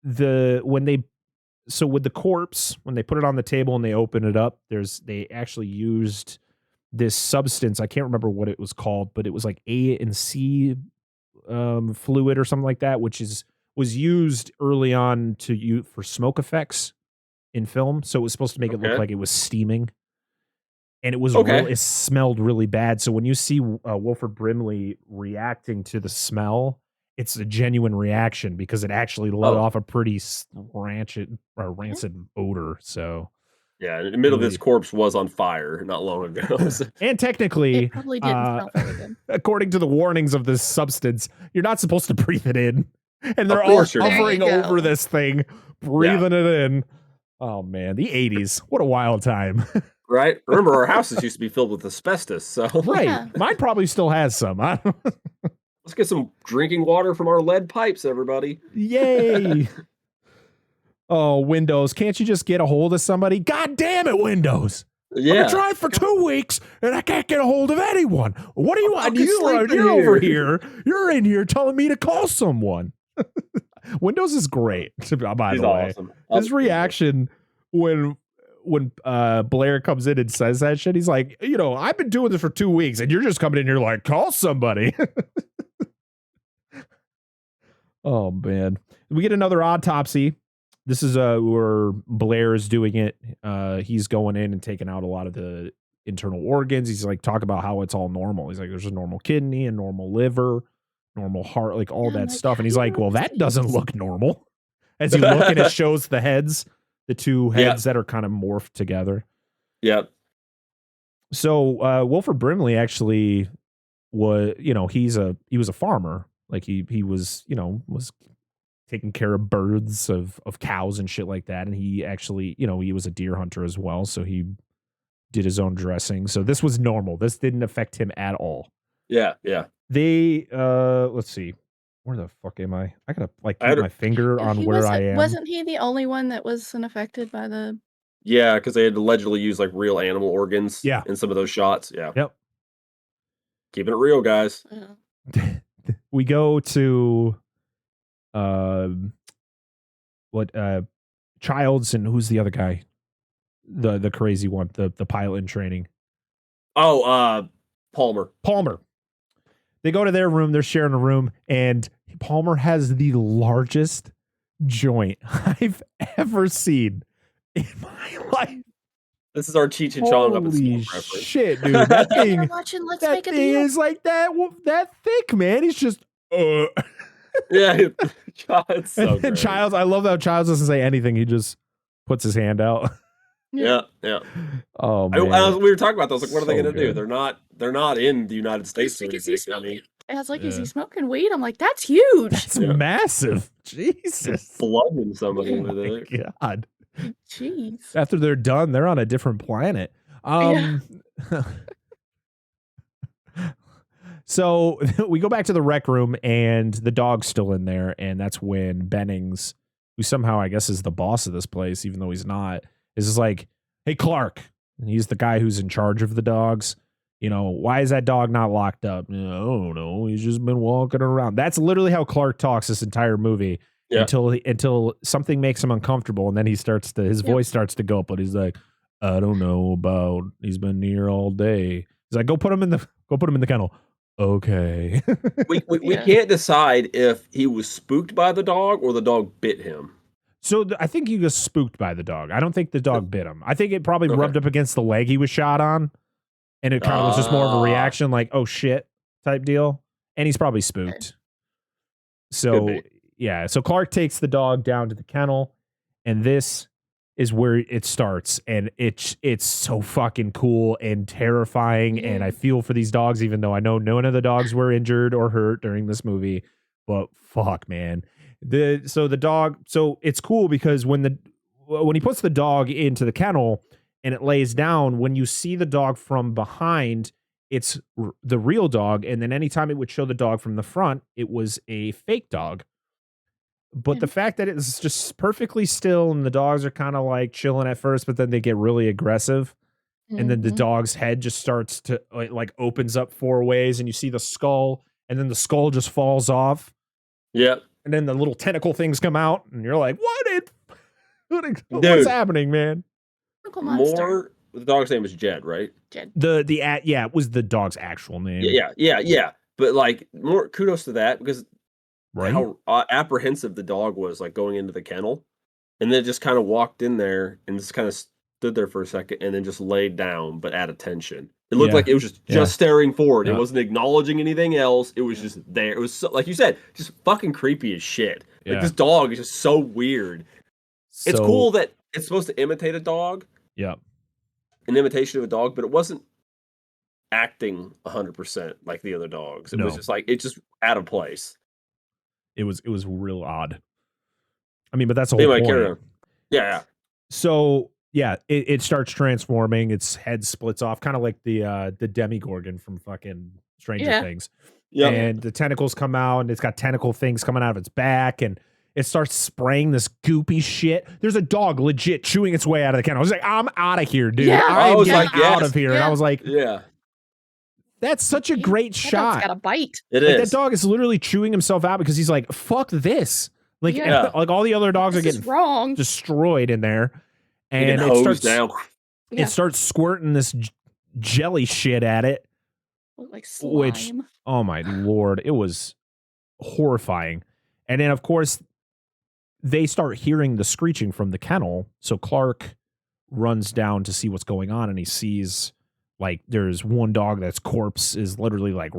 with the corpse, when they put it on the table and they open it up, they actually used this substance. I can't remember what it was called, but it was like A and C fluid or something like that, which was used early on for smoke effects in film. So it was supposed to make it look like it was steaming. And it was it smelled really bad. So when you see Wilford Brimley reacting to the smell, it's a genuine reaction because it actually let off a pretty rancid odor. So yeah, in the middle of this corpse was on fire not long ago. And technically, it probably didn't smell very good. According to the warnings of this substance, you're not supposed to breathe it in. And they're all hovering over this thing, breathing it in. Oh man, the 80s. What a wild time. Right? Remember, our houses used to be filled with asbestos, so right. Mine probably still has some. Let's get some drinking water from our lead pipes, everybody. Yay. Oh, Windows, can't you just get a hold of somebody? God damn it, Windows. Yeah. I've tried for 2 weeks and I can't get a hold of anyone. What do you want? You're over here. You're in here telling me to call someone. Windows is great, by the way. Awesome. His reaction when Blair comes in and says that shit, he's like, I've been doing this for 2 weeks and you're just coming in here like, call somebody. Oh, man. We get another autopsy. This is where Blair is doing it. He's going in and taking out a lot of the internal organs. He's like, talk about how it's all normal. He's like, there's a normal kidney, a normal liver, normal heart, like all that stuff. And he's like, well, that doesn't look normal. As you look and it shows the heads, the two heads that are kind of morphed together. Yep. So Wilford Brimley actually was, he was a farmer. Like he was, was taking care of birds of cows and shit like that. And he actually, he was a deer hunter as well. So he did his own dressing. So this was normal. This didn't affect him at all. Yeah. Yeah. They, let's see. Where the fuck am I? I gotta keep my finger on where I am. Wasn't he the only one that wasn't affected by the? Yeah, because they had allegedly used like real animal organs. Yeah. In some of those shots. Yeah. Yep. Keeping it real, guys. We go to, Childs, and who's the other guy? The crazy one, the pilot in training. Oh, Palmer. They go to their room. They're sharing a room, and Palmer has the largest joint I've ever seen in my life. This is our Cheech and Chong up at school reference. Shit, dude. That thing, that thing is like that thick, man. He's just, Yeah, it's so and Childs, I love how Childs doesn't say anything. He just puts his hand out. Yeah. Oh man, we were talking about those. Like, what are they going to do? They're not in the United States. I was like, is he smoking weed? I'm like, that's huge. That's massive. Jesus, flooding somebody over there. God, jeez. After they're done, they're on a different planet. So we go back to the rec room, and the dog's still in there, and that's when Bennings, who somehow I guess is the boss of this place, even though he's not, is just like, hey, Clark. And he's the guy who's in charge of the dogs. Why is that dog not locked up? I don't know. He's just been walking around. That's literally how Clark talks this entire movie until something makes him uncomfortable. And then his voice starts to go up, but he's like, I don't know about, he's been here all day. He's like, go put him in the kennel. Okay. we can't decide if he was spooked by the dog or the dog bit him. So I think he was spooked by the dog. I don't think the dog bit him. I think it probably rubbed up against the leg he was shot on. And it kind of was just more of a reaction, like, oh shit type deal. And he's probably spooked. So yeah. So Clark takes the dog down to the kennel, and this is where it starts. And it's so fucking cool and terrifying. Yeah. And I feel for these dogs, even though I know none of the dogs were injured or hurt during this movie. But fuck, man. So it's cool because when when he puts the dog into the kennel and it lays down, when you see the dog from behind, it's the real dog. And then anytime it would show the dog from the front, it was a fake dog. But the fact that it's just perfectly still and the dogs are kind of like chilling at first, but then they get really aggressive. And then the dog's head just starts to like opens up 4 ways and you see the skull and then the skull just falls off. Yep. And then the little tentacle things come out and you're like, what's Dude. happening, man? More, the dog's name is Jed, right? Jed. It was the dog's actual name. Yeah. But like more kudos to that because Right. how apprehensive the dog was like going into the kennel and then just kind of walked in there and just kind of stood there for a second and then just laid down but at attention. It looked like it was just staring forward. It wasn't acknowledging anything else. It was just there. It was so, like you said, just fucking creepy as shit. Like this dog is just so weird. It's cool that it's supposed to imitate a dog. Yeah. An imitation of a dog, but it wasn't acting 100% like the other dogs. It was just like it's just out of place. It was real odd. I mean, but that's the whole point. Carry on. Yeah. So it starts transforming. Its head splits off, kind of like the Demigorgon from fucking Stranger Things. Yeah. And the tentacles come out, and it's got tentacle things coming out of its back, and it starts spraying this goopy shit. There's a dog legit chewing its way out of the kennel. I was like, I'm out of here, dude. Yeah. I was like, out of here. And I was like, yeah. That's such a great shot. That dog's got a bite. It is. That dog is literally chewing himself out because he's like, fuck this. Like, like all the other dogs are getting wrong. destroyed in there. And it starts squirting this jelly shit at it. Like slime. Which, oh my Lord, it was horrifying. And then, of course, they start hearing the screeching from the kennel. So Clark runs down to see what's going on, and he sees like there's one dog that's corpse is literally like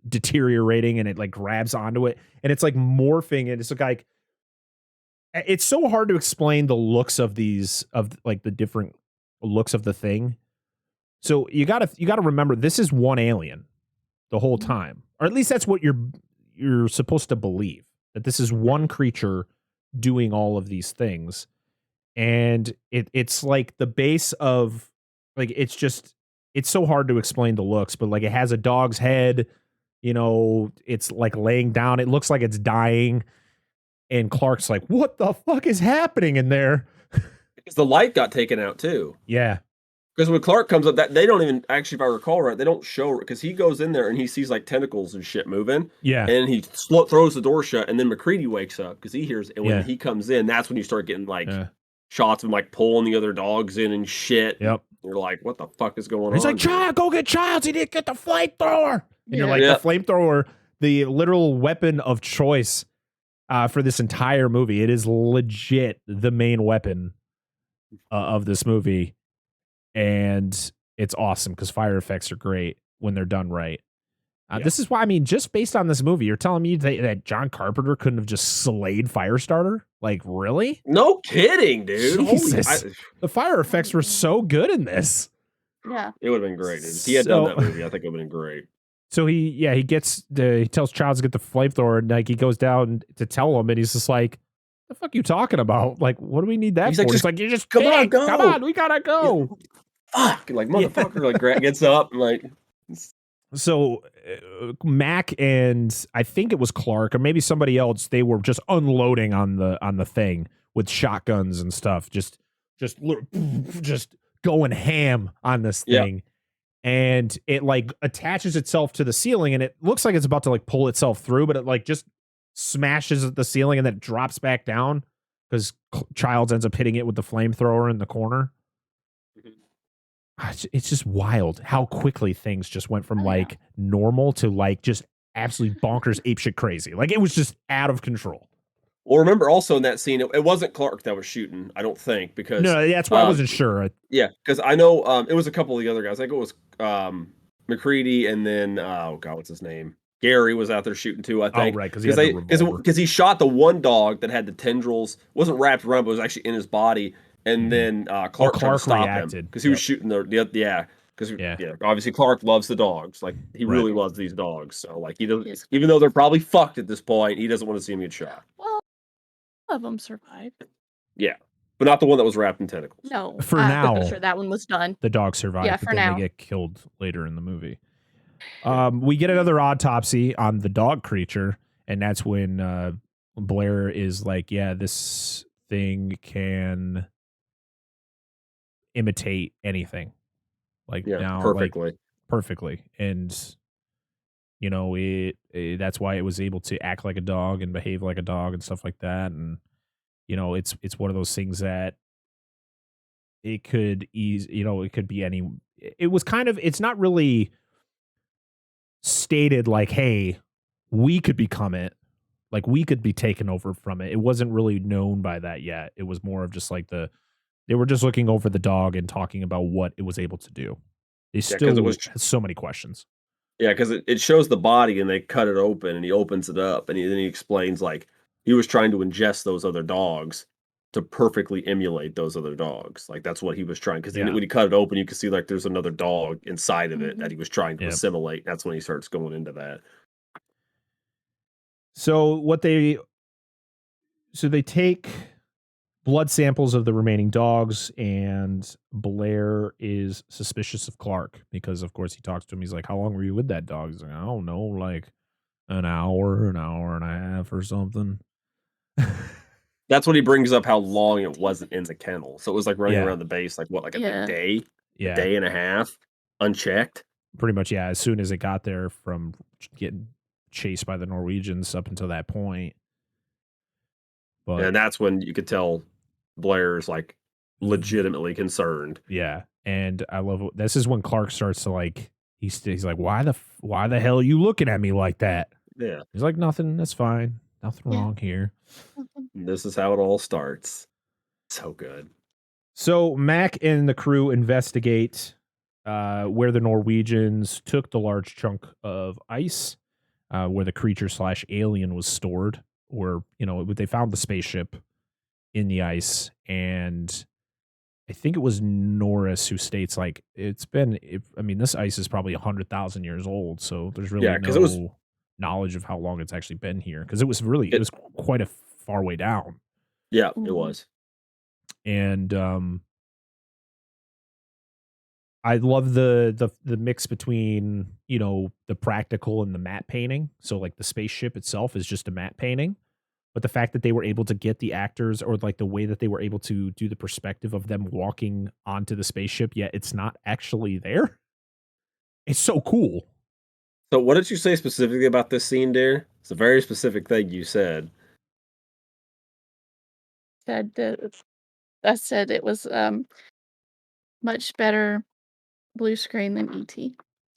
deteriorating, and it like grabs onto it, and it's like morphing, and it's like it's so hard to explain the looks of these the different looks of the thing. So you gotta remember this is one alien the whole time, or at least that's what you're supposed to believe, that this is one creature doing all of these things, and it's like the base of like it's so hard to explain the looks, but like it has a dog's head, it's like laying down, it looks like it's dying, and Clark's like, what the fuck is happening in there? Because the light got taken out too. Yeah. Because when Clark comes up, that they don't even actually, if I recall right, they don't show, because he goes in there and he sees like tentacles and shit moving. Yeah. And he throws the door shut, and then McCready wakes up because he hears, and when he comes in, that's when you start getting like shots of him like pulling the other dogs in and shit. Yep. You're like, what the fuck is going on? He's like, Child, go get Childs. He didn't get the flamethrower. And you're like, the flamethrower, the literal weapon of choice for this entire movie. It is legit the main weapon of this movie. And it's awesome because fire effects are great when they're done right. This is why, I mean, just based on this movie, you're telling me that John Carpenter couldn't have just slayed Firestarter? Like, really? No kidding, dude. Jesus. The fire effects were so good in this. Yeah. It would have been great. If he had done that movie, I think it would have been great. So he tells Childs to get the flamethrower, and like he goes down to tell him, and he's just like, the fuck you talking about? Like, what do we need that for? Like, he's like, you just come on, we gotta go. Fuck, like motherfucker, like gets up and like. So Mac and I think it was Clark or maybe somebody else, they were just unloading on the thing with shotguns and stuff, just going ham on this thing. And it like attaches itself to the ceiling, and it looks like it's about to like pull itself through, but it like just smashes at the ceiling and then it drops back down because Childs ends up hitting it with the flamethrower in the corner. It's just wild how quickly things just went from like normal to like just absolutely bonkers apeshit crazy. Like it was just out of control. Well, remember also in that scene, it wasn't Clark that was shooting, I don't think, because that's why I wasn't sure. Yeah, because I know it was a couple of the other guys. I think it was McCready, and then oh god, what's his name? Gary was out there shooting too, I think. Oh, right, because he shot the one dog that had the tendrils, wasn't wrapped around, but was actually in his body. And then Clark tried to stop him because he was shooting because obviously Clark loves the dogs, like he really loves these dogs. So like he doesn't, even though they're probably fucked at this point, he doesn't want to see him get shot. Well, all of them survived. Yeah, but not the one that was wrapped in tentacles. No, For I'm now, pretty sure that one was done. the dog survived, Yeah, but for then they now. get killed later in the movie. We get another autopsy on the dog creature, and that's when Blair is like, yeah, this thing can imitate anything. Like Yeah, now, like perfectly. perfectly. And that's why it was able to act like a dog and behave like a dog and stuff like that. And it's one of those things that it could it could be any. It was kind of, it's not really stated like, hey, we could become it, like we could be taken over from it. It wasn't really known by that yet. It was more of just like they were just looking over the dog and talking about what it was able to do. They Yeah, because it still was has so many questions. Yeah, because it shows the body and they cut it open and he opens it up and then he explains like he was trying to ingest those other dogs to perfectly emulate those other dogs. Like that's what he was trying. Because Yeah. when he cut it open, you can see like there's another dog inside of it that Mhm. he was trying to Yep. assimilate. That's when he starts going into that. So they take blood samples of the remaining dogs, and Blair is suspicious of Clark because, of course, he talks to him. He's like, "How long were you with that dog?" He's like, "I don't know, like an hour and a half or something." That's when he brings up how long it wasn't in the kennel. So it was like running Yeah. around the base, like what, like a Yeah. day, a Yeah, day and a half, unchecked. pretty much. Yeah, as soon as it got there from getting chased by the Norwegians up until that point. But And that's when you could tell Blair's like legitimately concerned. yeah, and I love this is when Clark starts to like he's like, why the hell are you looking at me like that? Yeah. He's like, nothing, that's fine, nothing Yeah. wrong here. Mhm. This is how it all starts. So good. So Mac and the crew investigate where the Norwegians took the large chunk of ice, where the creature slash alien was stored, or they found the spaceship in the ice. And I think it was Norris who states like this ice is probably 100,000 years old, so there's really Yeah, 'cause it was no knowledge of how long it's actually been here, because it it was quite a far way down. yeah, it Mhm. was. And I love the mix between the practical and the matte painting. So like the spaceship itself is just a matte painting, but the fact that they were able to get the actors, or like the way that they were able to do the perspective of them walking onto the spaceship, yet it's not actually there. It's so cool. So what did you say specifically about this scene, dear? It's a very specific thing you said. Said that I said it was much better blue screen than ET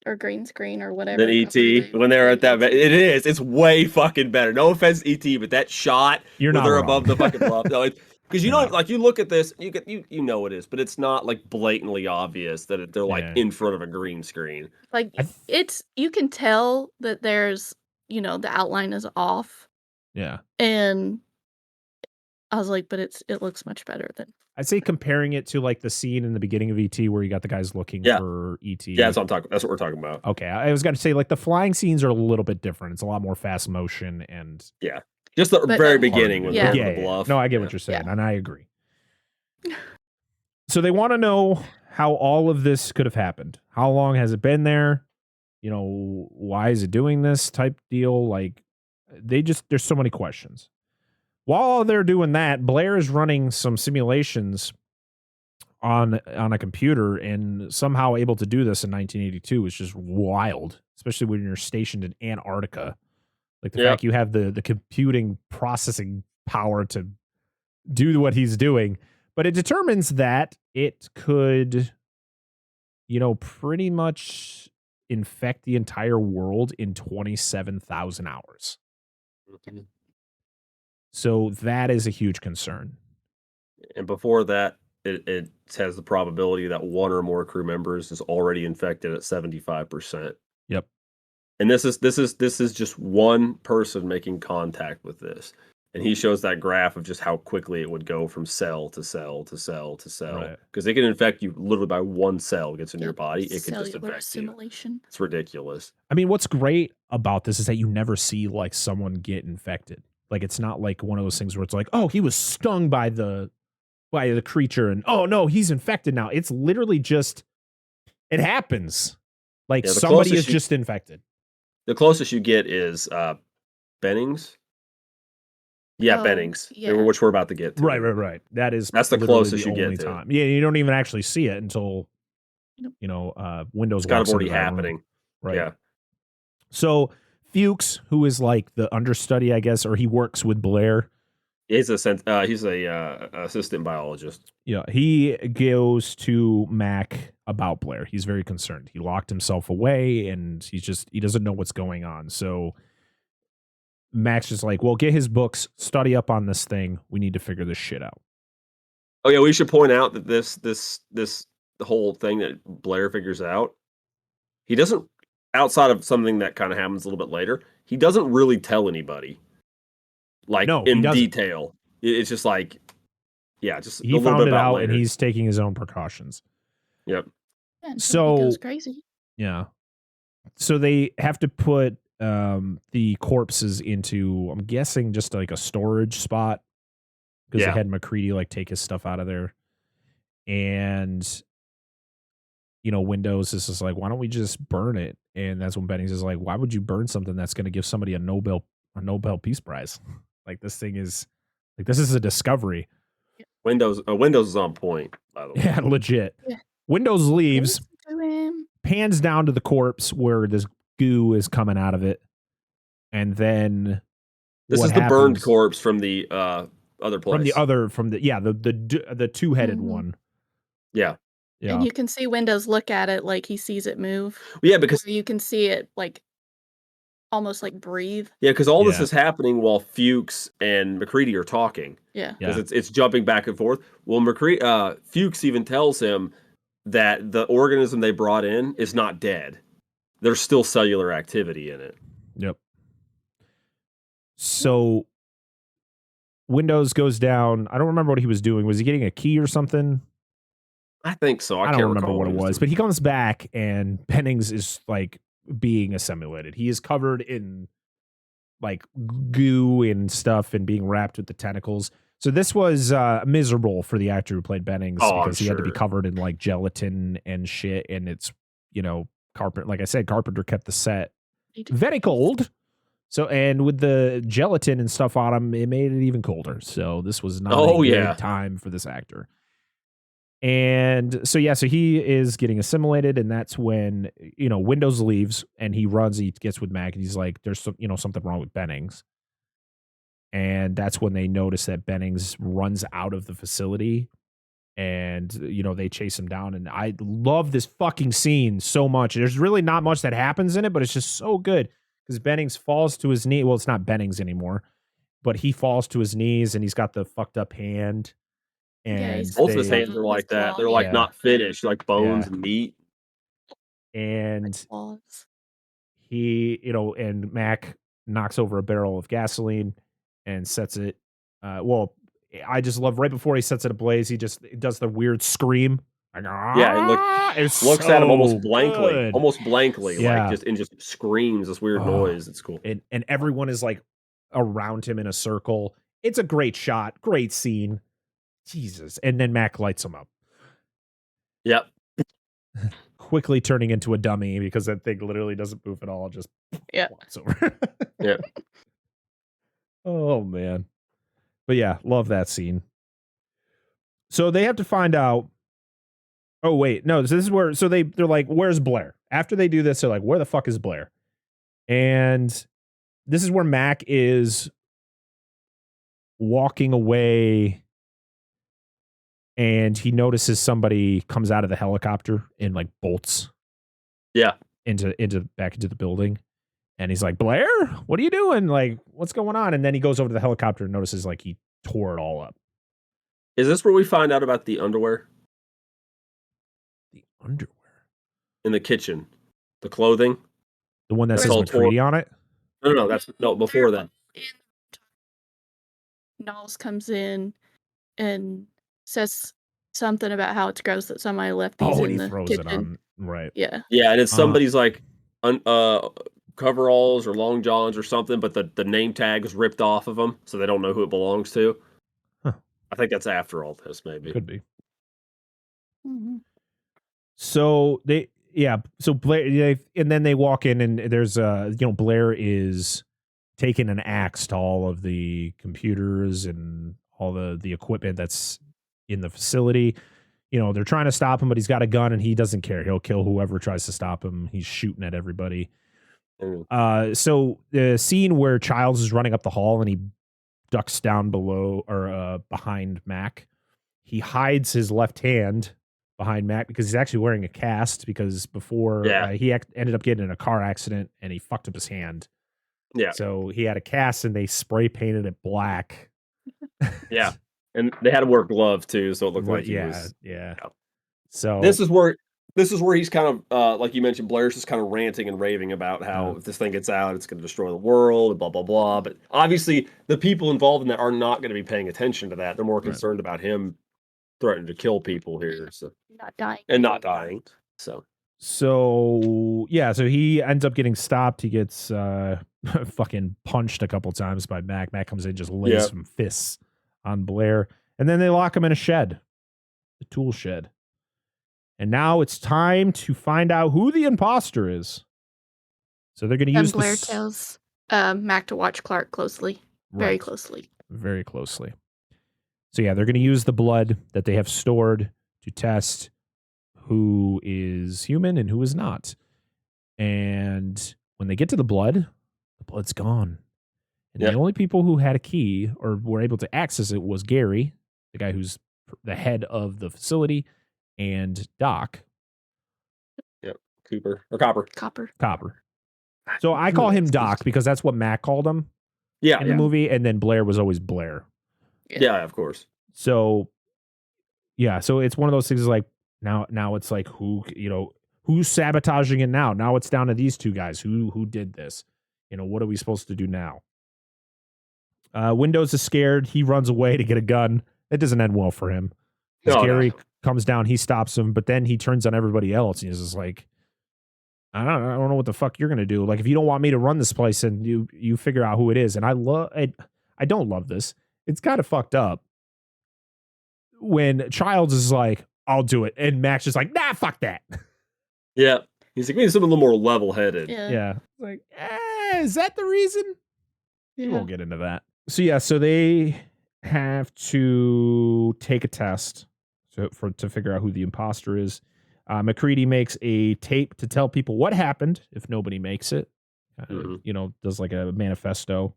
or green screen or Then whatever. ET, when they're at that, it is. It's way fucking better. No offense, ET, but that shot You're where not they're wrong. above the fucking bluff, no, because you You're know, not. like you look at this, you know it is, but it's not like blatantly obvious that they're like Yeah. in front of a green screen. Like I th- it's you can tell that there's the outline is off, yeah. and I was like, but it looks much better than I'd say comparing it to like the scene in the beginning of ET where you got the guys looking Yeah, for ET. yeah, that's what I'm talking. That's what we're talking about. Okay, I was going to say like the flying scenes are a little bit different. It's a lot more fast motion and Yeah, just the But- very Harder to beginning do. when Yeah. they're Yeah, over the bluff. No, I get Yeah. what you're saying, Yeah. and I agree. So they want to know how all of this could have happened. How long has it been there? Why is it doing this type deal? Like, there's so many questions. While they're doing that, Blair is running some simulations on a computer and somehow able to do this in 1982 is just wild, especially when you're stationed in Antarctica. Like the Yep. fact you have the computing processing power to do what he's doing, but it determines that it could, pretty much infect the entire world in 27,000 hours. So that is a huge concern. And before that, it has the probability that one or more crew members is already infected at 75%. Yep. And this is just one person making contact with this. And he shows that graph of just how quickly it would go from cell to cell to cell to cell. Right. Because it can infect you literally by one cell gets in your Yeah, body. It can just cellular affect you. assimilation. It's ridiculous. I mean, what's great about this is that you never see like someone get infected. Like it's not like one of those things where it's like, oh, he was stung by the by the creature and oh no, he's infected now. It's literally just it happens. Like Yeah, somebody is just infected. The closest you get is Bennings. Yeah, Oh, Bennings, yeah. which we're about to get to. Right. That's the literally closest the you get only to it. time. Yeah, you don't even actually see it until Windows It's kind of walks into already that room. happening. Right. Yeah. So Fuchs, who is like the understudy, I guess, or he works with Blair. He's a assistant biologist. Yeah, he goes to Mac about Blair. He's very concerned. He locked himself away, and he doesn't know what's going on. So Mac's just like, well, get his books, study up on this thing. We need to figure this shit out. Oh yeah, we should point out that the whole thing that Blair figures out, he doesn't, outside of something that kind of happens a little bit later, he doesn't really tell anybody. Like No, in he doesn't. detail. It's just like, yeah, just He a little found bit it about out, later. and he's taking his own precautions. Yep. Yeah, So he goes crazy. Yeah. So they have to put the corpses into, I'm guessing, just like a storage spot because they had McCready like take his stuff out of there. And Windows is just like, why don't we just burn it? And that's when Bennings is like, why would you burn something that's going to give somebody a Nobel Peace Prize? Like this is a discovery. Windows is on point, by the way. Yeah, legit. Yeah. Windows leaves, pans down to the corpse where this goo is coming out of it, and then this is the burned corpse from the other place. From the two-headed one. Yeah. Yeah. And you can see Windows look at it like he sees it move. Yeah, because you can see it like almost like breathe. Yeah, because all this is happening while Fuchs and McCready are talking. Yeah. Because it's jumping back and forth. Well, Fuchs even tells him that the organism they brought in is not dead. There's still cellular activity in it. Yep. So Windows goes down. I don't remember what he was doing. Was he getting a key or something? I think so. I don't remember what it was, but he comes back and Bennings is like being assimilated. He is covered in like goo and stuff and being wrapped with the tentacles. So this was miserable for the actor who played Bennings because he had to be covered in like gelatin and shit. And it's, Carpenter, like I said, Carpenter kept the set very cold. So, and with the gelatin and stuff on him, it made it even colder. So this was not a good time for this actor. And so he is getting assimilated, and that's when Windows leaves and he runs. He gets with Mac, and he's like, "There's something wrong with Bennings." And that's when they notice that Bennings runs out of the facility, and they chase him down. And I love this fucking scene so much. There's really not much that happens in it, but it's just so good because Bennings falls to his knee. Well, it's not Bennings anymore, but he falls to his knees, and he's got the fucked up hand. And both of his hands are like that. They're like not finished, like bones and meat. And he, and Mac knocks over a barrel of gasoline and sets it. I just love right before he sets it ablaze, he just does the weird scream. Like, it looks at him almost blankly, yeah. like just screams this weird noise. It's cool. And everyone is like around him in a circle. It's a great shot, great scene. Jesus. And then Mac lights him up. Yep. Quickly turning into a dummy because that thing literally doesn't move at all. Just walks over. Yeah. Oh, man. But yeah, love that scene. So they have to find out. Oh, wait. No, this is where. So they're like, where's Blair? After they do this, they're like, where the fuck is Blair? And this is where Mac is walking away. And he notices somebody comes out of the helicopter and like bolts. Yeah. Into back into the building. And he's like, Blair, what are you doing? Like, what's going on? And then he goes over to the helicopter and notices like he tore it all up. Is this where we find out about the underwear? The underwear? In the kitchen. The clothing? The one that says McCready on it? No, before that. Knowles comes in and says something about how it's gross that somebody left these in the throws kitchen. it on. Right. Yeah. Yeah, and it's somebody's like coveralls or long johns or something, but the name tag is ripped off of them, so they don't know who it belongs to. Huh. I think that's after all this, maybe. Could be. Mhm. So so Blair, and then they walk in, and there's Blair is taking an axe to all of the computers and all the equipment that's in the facility. They're trying to stop him, but he's got a gun and he doesn't care. He'll kill whoever tries to stop him. He's shooting at everybody. So the scene where Childs is running up the hall and he ducks down below or behind Mac, he hides his left hand behind Mac because he's actually wearing a cast because before he ended up getting in a car accident and he fucked up his hand. Yeah. So he had a cast and they spray painted it black. Yeah. And they had to wear gloves too, so it looked like he was. Yeah. So this is where he's kind of like you mentioned, Blair's just kind of ranting and raving about how if this thing gets out, it's going to destroy the world, and blah blah blah. But obviously, the people involved in that are not going to be paying attention to that. They're more concerned about him threatening to kill people here, so not dying. So he ends up getting stopped. He gets fucking punched a couple times by Mac. Mac comes in, just lays some fists on Blair, and then they lock him in a shed, the tool shed. And now it's time to find out who the imposter is. So they're going to use Blair tells Mac to watch Clark closely, very closely. So they're going to use the blood that they have stored to test who is human and who is not. And when they get to the blood's gone. And the only people who had a key or were able to access it was Gary, the guy who's the head of the facility, and Doc. Yep. Copper. So I call him Doc because that's what Mac called him in the movie. And then Blair was always Blair. Yeah, of course. So it's one of those things like now it's like who's sabotaging it now? Now it's down to these two guys. Who did this? What are we supposed to do now? Windows is scared. He runs away to get a gun. It doesn't end well for him. Gary comes down, he stops him, but then he turns on everybody else. And he's just like, I don't know what the fuck you're gonna do. Like, if you don't want me to run this place, and you figure out who it is. And I don't love this. It's kind of fucked up when Childs is like, I'll do it, and Max is like, nah, fuck that. Yeah, he's like, we need something a little more level-headed. Yeah. Like, is that the reason? We won't get into that. So they have to take a test to figure out who the imposter is. McCready makes a tape to tell people what happened if nobody makes it. Does like a manifesto.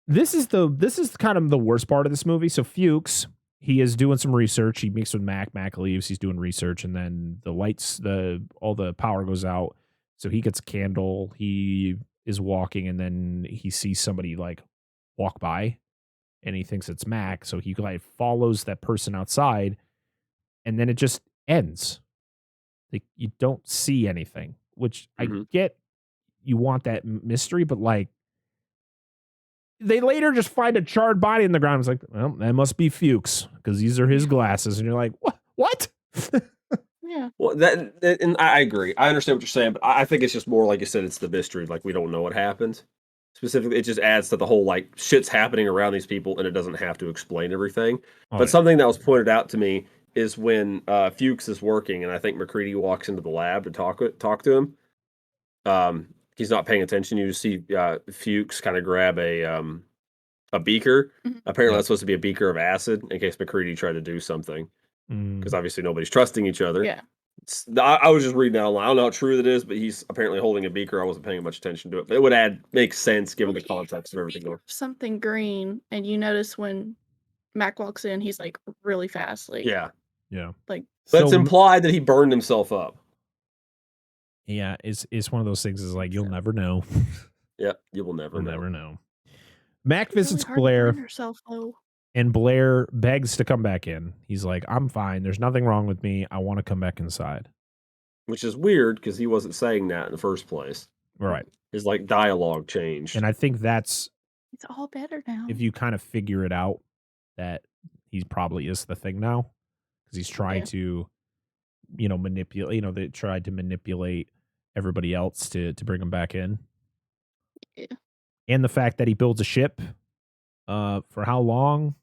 This is kind of the worst part of this movie. So Fuchs, he is doing some research. He meets with Mac. Mac leaves. He's doing research, and then all the power goes out. So he gets a candle. He is walking, and then he sees somebody like walk by, and he thinks it's Mac. So he like follows that person outside, and then it just ends. Like, you don't see anything, which I get. You want that mystery, but like, they later just find a charred body in the ground. It's like, well, that must be Fuchs because these are his glasses, and you're like, what? Yeah. Well, and I agree. I understand what you're saying, but I think it's just more like you said. It's the mystery. Like, we don't know what happened. Specifically, it just adds to the whole like shit's happening around these people, and it doesn't have to explain everything. Something that was pointed out to me is when Fuchs is working, and I think McCready walks into the lab to talk to him. He's not paying attention. You just see Fuchs kind of grab a beaker. Apparently, that's supposed to be a beaker of acid in case McCready tried to do something. Because obviously nobody's trusting each other. Yeah. I was just reading that online. I don't know how true that is, but he's apparently holding a beaker. I wasn't paying much attention to it, but it would make sense given the context of everything going. Something green, and you notice when Mac walks in, he's like really fast. Like, yeah. Like, but it's implied that he burned himself up. Yeah, it's one of those things. Is like, you'll never know. Yeah, you will never know. Mac visits really Blair. Yourself, though. And Blair begs to come back in. He's like, I'm fine. There's nothing wrong with me. I want to come back inside. Which is weird because he wasn't saying that in the first place. Right. His like dialogue changed. And I think it's all better now. If you kind of figure it out that he probably is the thing now because he's trying to, manipulate, they tried to manipulate everybody else to bring him back in. Yeah. And the fact that he builds a ship for how long?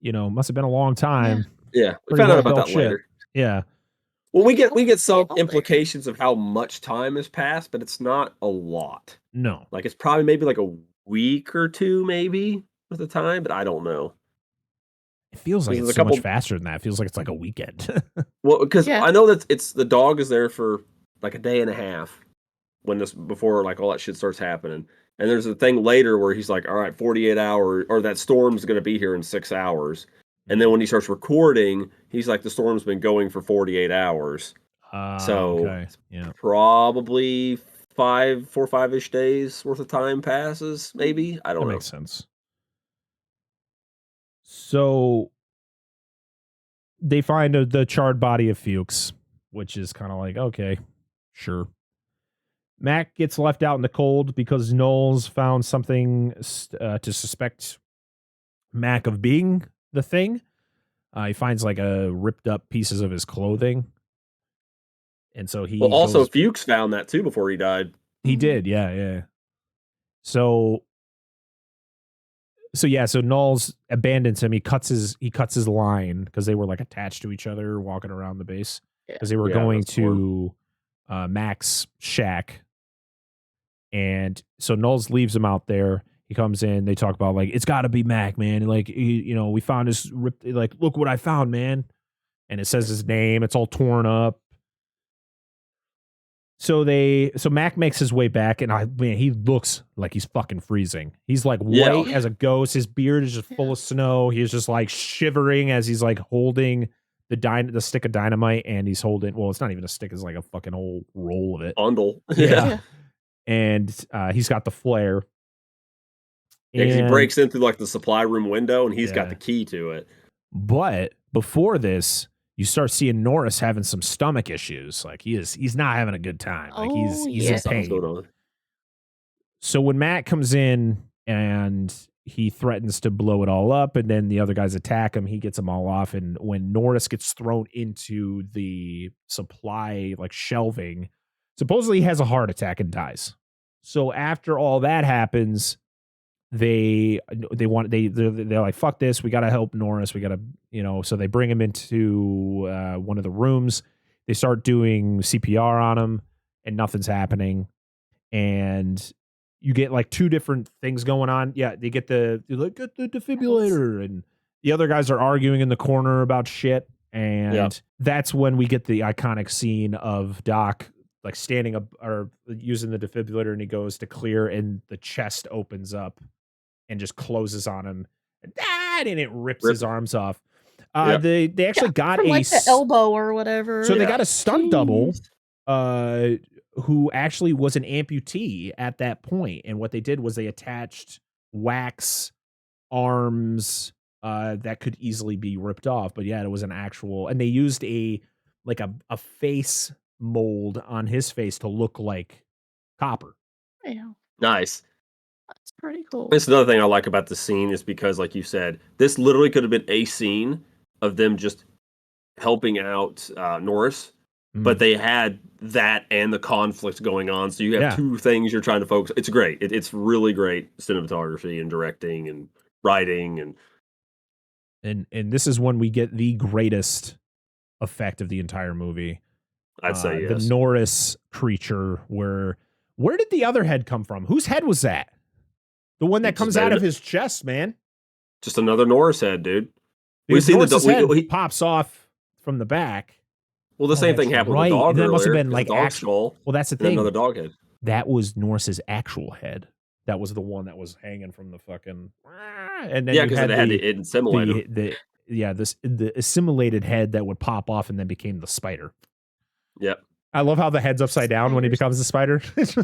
must have been a long time. Yeah, we Pretty found out well about built that ship. later. Yeah. Well, we get some older. implications of how much time has passed, but it's not a lot. No. Like, it's probably maybe like a week or 2 maybe with the time, but I don't know. It feels like There's it's a so much couple faster than that. It feels like it's like a weekend. well, because Yeah. I know that it's the dog is there for, like, a day and a half when this before, like, all that shit starts happening, and there's a thing later where he's like, "Alright, 48 hour or that storm's gonna be here in 6 hours," and then when he starts recording, he's like, "The storm's been going for 48 hours." So, Okay. Yeah. probably 4 or 5-ish days worth of time passes, maybe? I That don't know. makes sense. So they find the charred body of Fuchs, which is kind of like, okay, sure. Mac gets left out in the cold because Knowles found something to suspect Mac of being the thing. He finds like a ripped up pieces of his clothing. And so Well, he also, goes, Fuchs found that too before he died. he did. Yeah. Yeah. So so Knowles abandons him. He cuts his line because they were like attached to each other walking around the base because they were Yeah, going that's the one. to Mac's shack. And so Knowles leaves him out there. He comes in. They talk about like, it's got to be Mac, man. Like, we found this ripped, like, look what I found, man. And it says his name. It's all torn up. So Mac makes his way back, and he looks like he's fucking freezing. He's like Yeah. white as a ghost. His beard is just full of snow. He's just like shivering as he's like holding the stick of dynamite, and he's holding. Well, it's not even a stick; it's like a fucking whole roll of it. Bundle. Yeah. And he's got the flare. Yeah, because he And- breaks in through like the supply room window, and he's got Yeah. the key to it. But before this, you start seeing Norris having some stomach issues. Like he's not having a good time. Like he's yeah. in Something's pain. going on. So when Matt comes in and he threatens to blow it all up, and then the other guys attack him, he gets them all off. And when Norris gets thrown into the supply like shelving, supposedly he has a heart attack and dies. So after all that happens, they're like, fuck this, we gotta help Norris, we gotta, so they bring him into one of the rooms. They start doing CPR on him and nothing's happening, and you get like two different things going on. Yeah, they get the defibrillator, and the other guys are arguing in the corner about shit, and that's when we get the iconic scene of Doc like standing up or using the defibrillator, and he goes to clear, and the chest opens up and just closes on him, and it rips his arms off. They actually got from, a like the elbow or whatever. So they got a stunt double, who actually was an amputee at that point, and what they did was they attached wax arms that could easily be ripped off. But yeah, it was an actual, and they used a face mold on his face to look like Copper. Yeah. Nice. That's pretty cool. That's another thing I like about the scene is because, like you said, this literally could have been a scene of them just helping out Norris, but they had that and the conflict going on. So you have two things you're trying to focus. It's great. It's really great cinematography and directing and writing and this is when we get the greatest effect of the entire movie. I'd say the yes. Norris creature. Where did the other head come from? Whose head was that? The one that comes out of his chest, man. Just another Norris head, dude. We've seen Norris's head pops off from the back. Well, the same thing happened with the dog. That must have earlier. been like dog skull. Well, that's the thing. Another dog head. That was Norris's actual head. That was the one that was hanging from the fucking. And then because they had to assimilate the assimilated head that would pop off and then became the spider. Yep. I love how the head's upside down when he becomes the spider. It's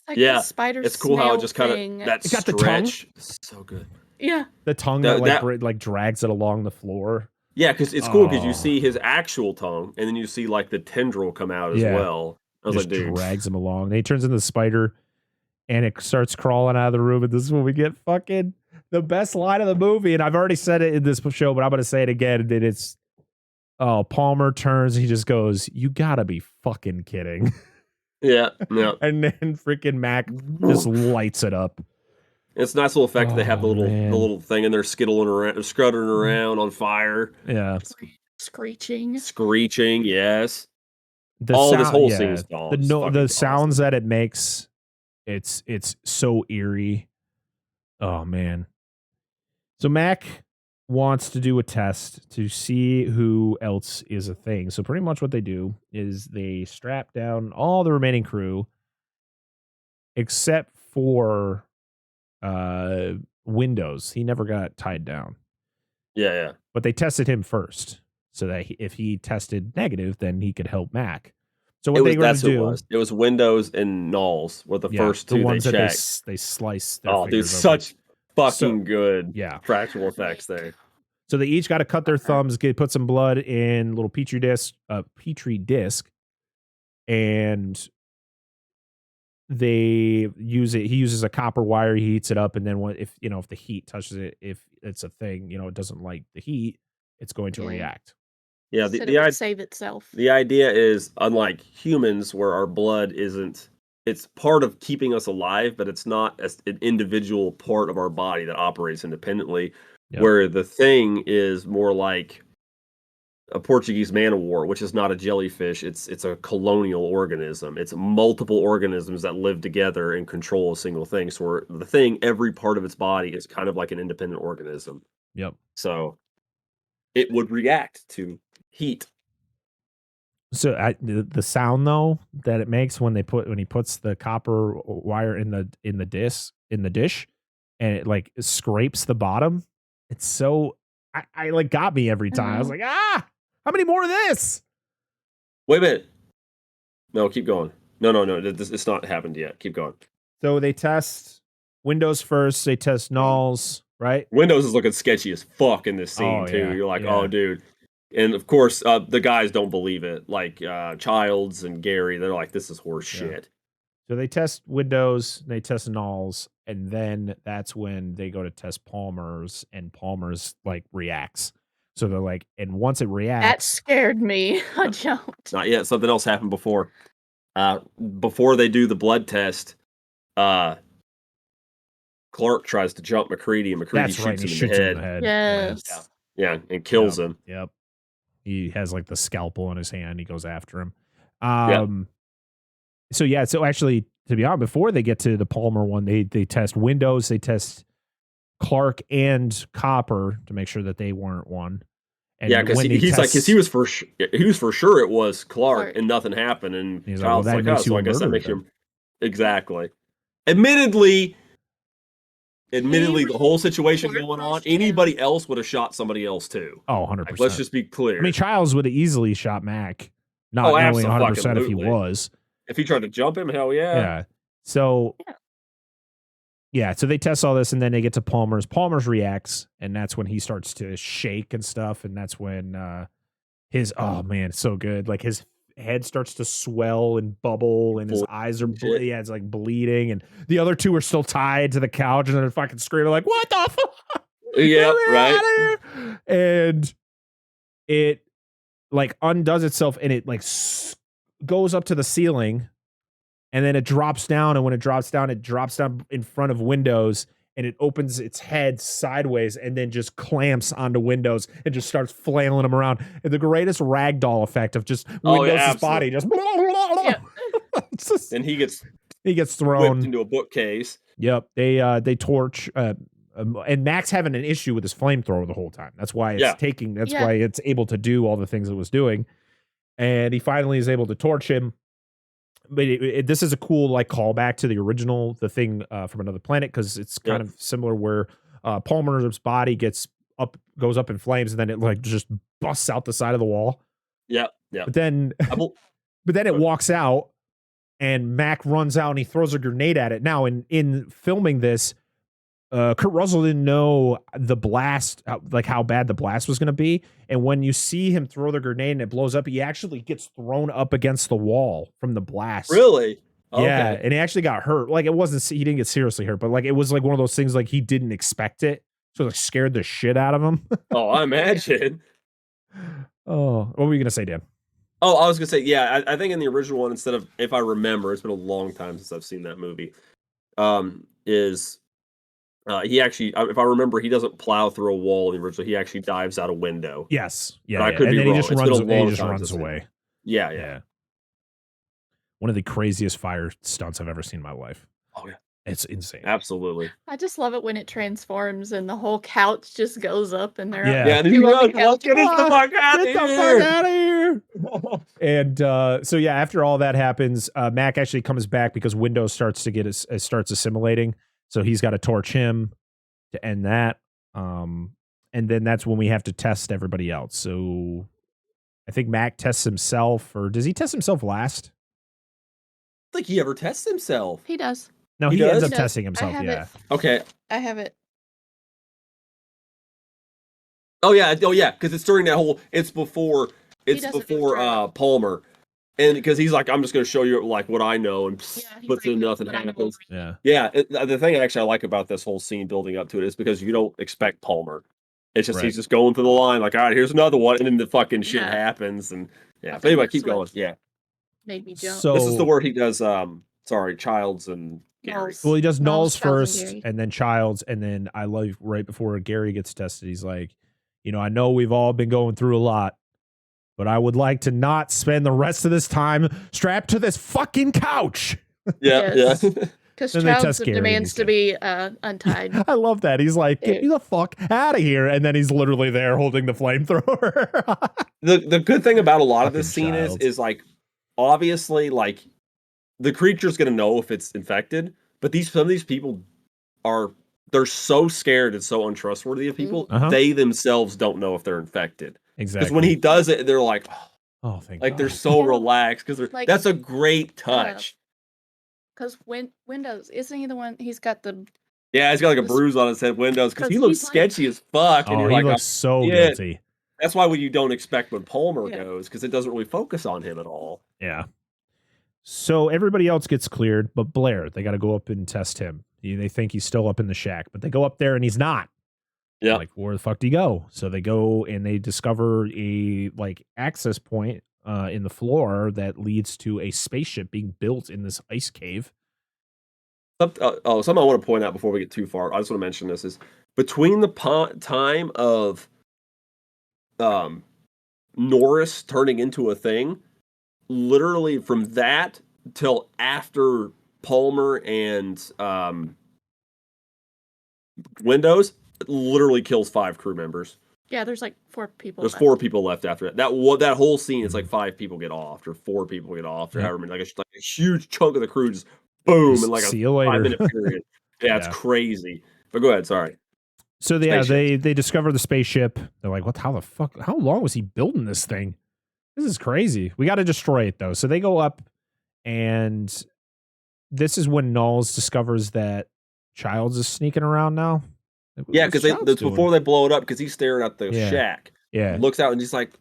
like the spider. It's cool how it just kind of that it got stretch. The tongue. It's so good. Yeah. The tongue that drags it along the floor. Yeah, because it's cool because you see his actual tongue and then you see like the tendril come out as well. I was like, dude, drags him along. And he turns into the spider and it starts crawling out of the room. And this is when we get fucking the best line of the movie. And I've already said it in this show, but I'm going to say it again. And it's, Palmer turns. He just goes, "You gotta be fucking kidding." Yeah. And then freaking Mac just lights it up. It's a nice little effect. They have Oh, the man. little thing in there skittling around, scuttering around on fire, Yeah. Screeching. screeching. Yes. The Oh, this sound, whole scene yeah. is fucking The sounds awesome. that it makes, it's so eerie. Oh man. So Mac wants to do a test to see who else is a thing. So pretty much what they do is they strap down all the remaining crew except for Windows. He never got tied down. Yeah, yeah. But they tested him first so that if he tested negative, then he could help Mac. So what they were to That's who it do, was. It was Windows and Nulls were the first the two they ones that checked. they slice their Oh, dude, fingers open. such So fucking good yeah, practical effects there. so they each got to cut their thumbs, put some blood in a little petri disc, and they use it. He uses a copper wire. He heats it up, and then if the heat touches it, if it's a thing, it doesn't like the heat, it's going to react. Yeah, Said it would save itself. the idea is, unlike humans, where our blood isn't, it's part of keeping us alive, but it's not as an individual part of our body that operates independently. Yep. Where the thing is more like a Portuguese man of war, which is not a jellyfish. It's a colonial organism. It's multiple organisms that live together and control a single thing. So where the thing, every part of its body is kind of like an independent organism. Yep. So it would react to heat. So the sound though that it makes when he puts the copper wire in the dish, and it like scrapes the bottom. It's so I like got me every time. I was like, how many more of this? Wait a minute. No, keep going. No. It's not happened yet. Keep going. So they test Windows first. They test nulls, right? Windows is looking sketchy as fuck in this scene too. Yeah, You're like, oh, dude. And of course, the guys don't believe it. Like Childs and Gary, they're like, this is horse shit. So they test Windows, they test nulls, and then that's when they go to test Palmer's, and Palmer's like reacts. So they're like, and once it reacts, that scared me. I jumped. Not yet. Something else happened before. Before they do the blood test, Clark tries to jump McCready, and McCready shoots him in the head. Yes. Yeah, and kills him. Yep. He has like the scalpel in his hand. He goes after him. So yeah, so actually, to be honest, before they get to the Palmer one, they test Windows, they test Clark and Copper to make sure that they weren't one. And yeah, because he was for sure it was Clark, and nothing happened, and he's Child's like, well, so I guess that makes him exactly. Admittedly, the whole situation going on, anybody else would have shot somebody else too. Oh, 100%. Like, let's just be clear. I mean, Childs would have easily shot Mac, not knowing 100% if he was. If he tried to jump him, hell yeah. Yeah. So, so they test all this, and then they get to Palmer's. Palmer's reacts, and that's when he starts to shake and stuff, and that's when oh man, it's so good. Like his head starts to swell and bubble, and his eyes are it's like bleeding, and the other two are still tied to the couch, and they're fucking screaming like, "What the fuck?" Yeah, right. And it like undoes itself, and it like goes up to the ceiling, and then it drops down, and when it drops down in front of Windows, and it opens its head sideways and then just clamps onto Windows and just starts flailing him around. And the greatest ragdoll effect of just Windows' body just and he gets thrown whipped into a bookcase. Yep. They torch and Mac's having an issue with his flamethrower the whole time. That's why it's why it's able to do all the things it was doing. And he finally is able to torch him. But this is a cool like callback to the original, the thing from Another Planet, because it's kind of similar where Palmer's body goes up in flames, and then it like just busts out the side of the wall. Yeah. But then it walks out, and Mac runs out and he throws a grenade at it. Now, in filming this, Kurt Russell didn't know the blast, like how bad the blast was going to be. And when you see him throw the grenade and it blows up, he actually gets thrown up against the wall from the blast. Really? Yeah. And he actually got hurt. Like he didn't get seriously hurt, but like it was like one of those things like he didn't expect it. So it scared the shit out of him. Oh, I imagine. Oh, what were you going to say, Dan? Oh, I was going to say, yeah, I think in the original one, instead of, if I remember, it's been a long time since I've seen that movie, is He actually, if I remember, he doesn't plow through a wall in the original. He actually dives out a window. Yes. But Yeah. I Yeah. could And be then he wrong. just It's been a runs. He long just time runs since I've seen away. it. Yeah. Yeah. One of the craziest fire stunts I've ever seen in my life. Oh yeah, It's insane. absolutely. I just love it when it transforms and the whole couch just goes up and they're Yeah. Yeah, and then two he on the runs. Let's couch. get the fuck out of Get the fuck here. out of here. And so yeah, after all that happens, Mac actually comes back because Windows starts to starts assimilating. So he's got to torch him to end that. And then that's when we have to test everybody else. So I think Mac tests himself, or does he test himself last? I don't think he ever tests himself. He does. No, He he ends does? up He does. testing himself. I have Yeah. it. Okay. I have it. Oh yeah, because it's during that whole. It's before does it before. Palmer, and because he's like, I'm just going to show you like what I know, and Yeah, he puts in breaks nothing what I know happens. over. Yeah. Yeah, the thing actually I like about this whole scene building up to it is because you don't expect Palmer. It's just Right. he's just going through the line like, all right, here's another one, and then the fucking shit Yeah. happens, and yeah. My But anyway, finger keep going. slipped. Yeah, Made me jump. So this is the word he does. Sorry, Childs and Gary. Nulls. well, he does Nulls, Nulls Childs, and first, Gary. and then Childs, and then I love right before Gary gets tested. He's like, I know we've all been going through a lot, but I would like to not spend the rest of this time strapped to this fucking couch. Yeah, Yes. yeah. Because Then they Childs test Gary and demands he's to be untied. I love that. He's like, get me the fuck out of here. And then he's literally there holding the flamethrower. The good thing about a lot of this Fucking scene Childs. is like obviously like the creature's gonna know if it's infected, but some of these people they're so scared and so untrustworthy of people, they themselves don't know if they're infected. Exactly. Because when he does it, they're like, oh, thank like God. they're so Yeah. relaxed because Like- that's a great touch. Because Windows, isn't he the one? He's got the. Yeah, he's got like a This- bruise on his head, Windows, because he 'cause looks he's like- sketchy as fuck. And Oh, you're he like, looks so yeah. guilty. that's why you don't expect when Palmer Yeah. goes, because it doesn't really focus on him at all. Yeah. So everybody else gets cleared, but Blair, they got to go up and test him. They think he's still up in the shack, but they go up there and he's not. Yeah. Like, where the fuck do you go? So they go and they discover a like access point in the floor that leads to a spaceship being built in this ice cave. Something I want to point out before we get too far. I just want to mention this is between the time of Norris turning into a thing, literally from that till after Palmer and Windows, it literally kills 5 crew members. Yeah, there's like 4 people. There's left. 4 people left after that. That whole scene, it's like 5 people get off, or 4 people get off, or Yep. however many. Like a huge chunk of the crew just boom Just in like see a you later. 5-minute period. Yeah, it's Yeah. crazy. But go ahead, sorry. So yeah, Spaceships. they discover the spaceship. They're like, how the fuck? How long was he building this thing? This is crazy. We got to destroy it though. So they go up, and this is when Knowles discovers that Childs is sneaking around now. Like, Yeah, what's because Childs that's doing? before they blow it up, because he's staring at the Yeah. shack. Yeah, Looks out and he's like,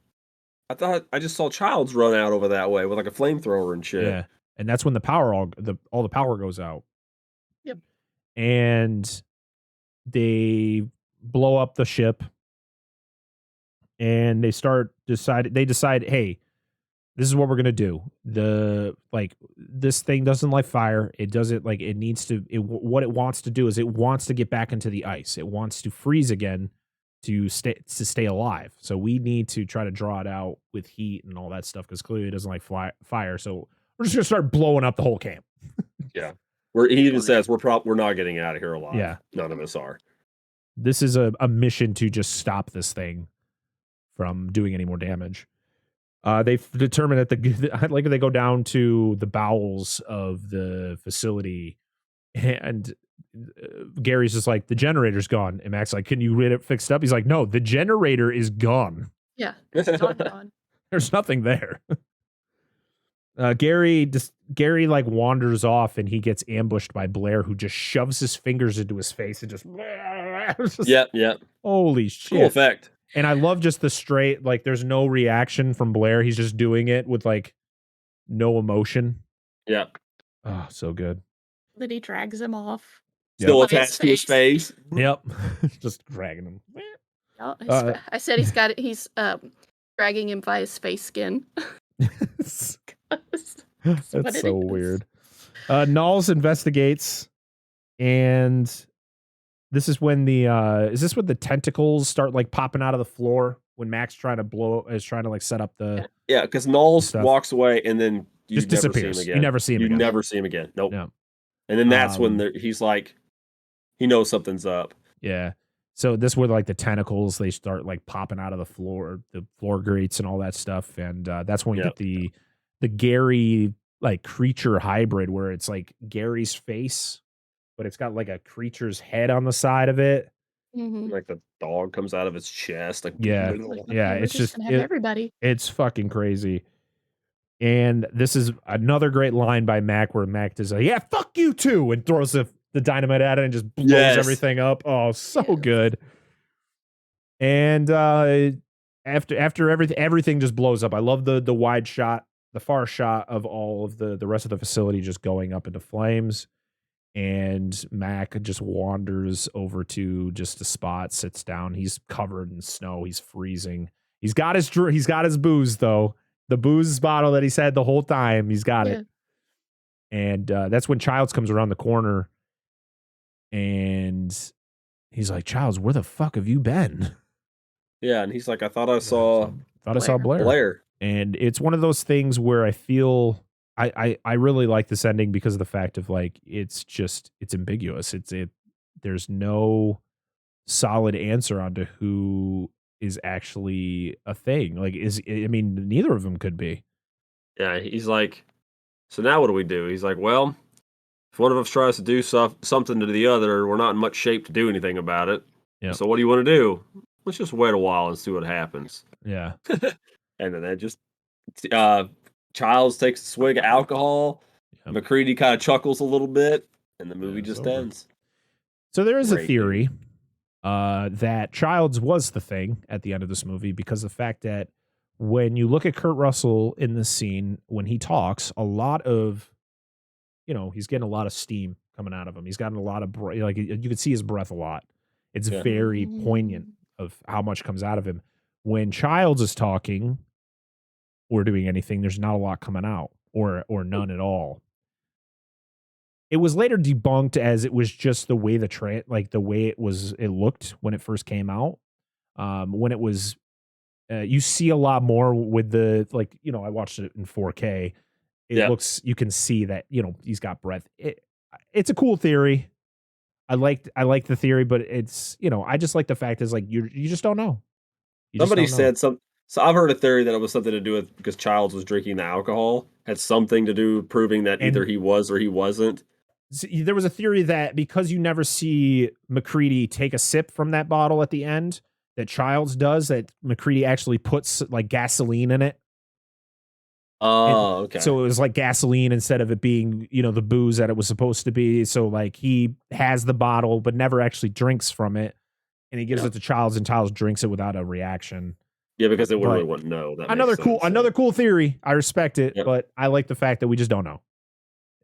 I thought I just saw Childs run out over that way with like a flamethrower and shit. yeah, and that's when the power all the power goes out. Yep. And they blow up the ship, and they decide, hey, this is what we're gonna do. This thing doesn't like fire. It doesn't like it needs to. What it wants to do is it wants to get back into the ice. It wants to freeze again to stay alive. So we need to try to draw it out with heat and all that stuff, because clearly it doesn't like fire. So we're just gonna start blowing up the whole camp. Where he even says we're not getting out of here alive. Yeah. None of us are. This is a mission to just stop this thing from doing any more damage. They've determined that they go down to the bowels of the facility, and Gary's just like, the generator's gone. And Mac's like, can you get it fixed up? He's like, no, the generator is gone. Yeah. It's all gone. There's nothing there. Gary like wanders off, and he gets ambushed by Blair, who just shoves his fingers into his face and just Yep. holy shit. Cool effect. And I love just the straight, like, there's no reaction from Blair. He's just doing it with like no emotion. Yeah. Oh, so good. Then he drags him off. Still By his attached to his face. Yep. Just dragging him. Oh, Uh, I said he's got it. He's dragging him by his face skin. That's what it so is. weird. Knowles investigates, and This is when the is this when the tentacles start like popping out of the floor when Mac's trying to like set up the Yeah, because Knowles stuff. walks away and then you Just never see him disappears. again. You never see him You again. never see him again. Nope. No. And then that's when he's like, he knows something's up. Yeah. So this where like the tentacles, they start like popping out of the floor grates and all that stuff. And that's when we get the Gary like creature hybrid where it's like Gary's face, but it's got like a creature's head on the side of it. Mhm. Like the dog comes out of its chest. Like, Yeah. Like, Yeah. we're It's just gonna have everybody. It's fucking crazy. And this is another great line by Mac where Mac does a, yeah, fuck you too, and throws the dynamite at it and just blows everything up. Oh, so good. And after everything just blows up. I love the wide shot, the far shot of all of the rest of the facility just going up into flames. And Mac just wanders over to just a spot, sits down. He's covered in snow. He's freezing. He's got his booze though. The booze bottle that he's had the whole time. He's got it. And that's when Childs comes around the corner and he's like, Childs, where the fuck have you been? Yeah, and he's like, I thought I saw Blair. And it's one of those things where I feel I really like this ending because of the fact of like it's ambiguous. There's no solid answer onto who is actually a thing. Like neither of them could be. Yeah, he's like, so now what do we do? He's like, well, if one of us tries to do something to the other, we're not in much shape to do anything about it. Yeah. So what do you want to do? Let's just wait a while and see what happens. Yeah. And then that just Childs takes a swig of alcohol. Yep. McCready kind of chuckles a little bit, and the movie just ends. So there is a theory that Childs was the thing at the end of this movie because of the fact that when you look at Kurt Russell in this scene, when he talks, a lot of, he's getting a lot of steam coming out of him. He's gotten a lot of, like you can see his breath a lot. It's very poignant of how much comes out of him. When Childs is talking or doing anything, there's not a lot coming out or none at all. It was later debunked as it was just the way the way it looked when it first came out. When it was, you see a lot more with the, I watched it in 4K. It looks, you can see that, he's got breath. It's a cool theory. I like the theory, but it's, I just like the fact is like, you just don't know. Somebody said so I've heard a theory that it was something to do with because Childs was drinking the alcohol, had something to do proving that either he was or he wasn't. There was a theory that because you never see McCready take a sip from that bottle at the end, that Childs does, that McCready actually puts like gasoline in it. Oh, okay. So it was like gasoline instead of it being, the booze that it was supposed to be. So like he has the bottle, but never actually drinks from it. And he gives it to Childs and Childs drinks it without a reaction. Yeah, because they really wouldn't know. That another cool theory. I respect it, but I like the fact that we just don't know.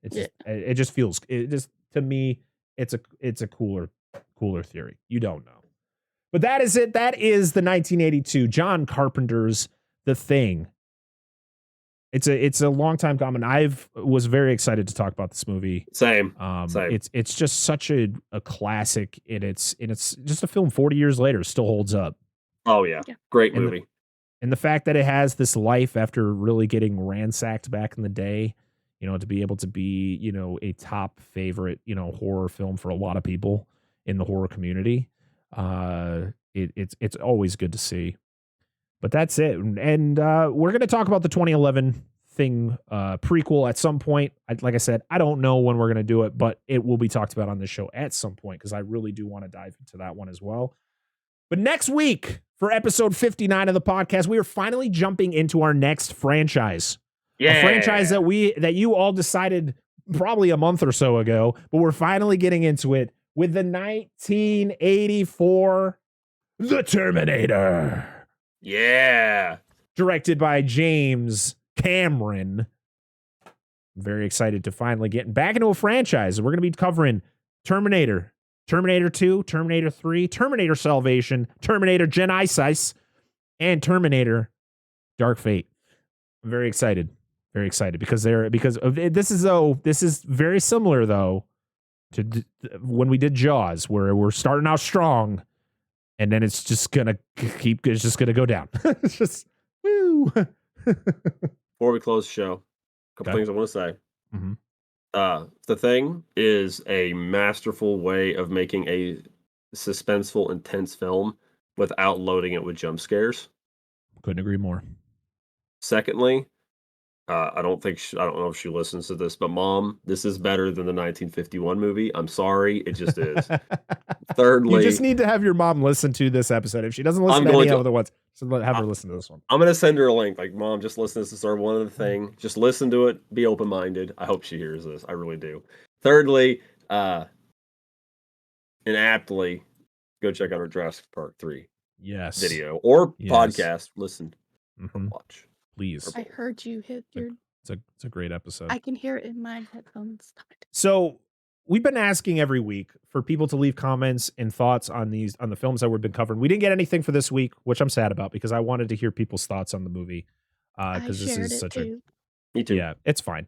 It just feels, to me, it's a cooler theory. You don't know. But that is it. That is the 1982 John Carpenter's The Thing. It's a long time coming. Was very excited to talk about this movie. Same. It's just such a classic, and it's just a film 40 years later still holds up. Oh yeah. Great movie. And the fact that it has this life after really getting ransacked back in the day, to be able to be, a top favorite, horror film for a lot of people in the horror community. It's always good to see. But that's it. And we're going to talk about the 2011 Thing prequel at some point. Like I said, I don't know when we're going to do it, but it will be talked about on the show at some point because I really do want to dive into that one as well. But next week, for episode 59 of the podcast, we are finally jumping into our next franchise. Yeah. A franchise that you all decided probably a month or so ago, but we're finally getting into it with the 1984 The Terminator. Yeah. Directed by James Cameron. I'm very excited to finally get back into a franchise. We're going to be covering Terminator, Terminator 2, Terminator 3, Terminator Salvation, Terminator Genisys, and Terminator Dark Fate. I'm very excited. Very excited because this is very similar though when we did Jaws, where we're starting out strong, and then it's just gonna go down. It's just woo. Before we close the show, a couple Okay. things I want to say. Mm-hmm. The Thing is a masterful way of making a suspenseful, intense film without loading it with jump scares. Couldn't agree more. Secondly, I don't know if she listens to this, but Mom, this is better than the 1951 movie. I'm sorry, it just is. Thirdly, you just need to have your mom listen to this episode. If she doesn't listen I'm to going any to- other ones, so have her listen to this one. I'm gonna send her a link. Like, Mom, just listen. This is our one other thing. Just listen to it. Be open minded. I hope she hears this. I really do. Thirdly, and aptly, go check out our Jurassic Park 3 Yes. video or Yes. podcast. Listen, Mhm. watch. Please. I heard you hit your. It's a great episode. I can hear it in my headphones. Stop it. So we've been asking every week for people to leave comments and thoughts on the films that we've been covering. We didn't get anything for this week, which I'm sad about because I wanted to hear people's thoughts on the movie. Because this is such a Me too. yeah, it's fine.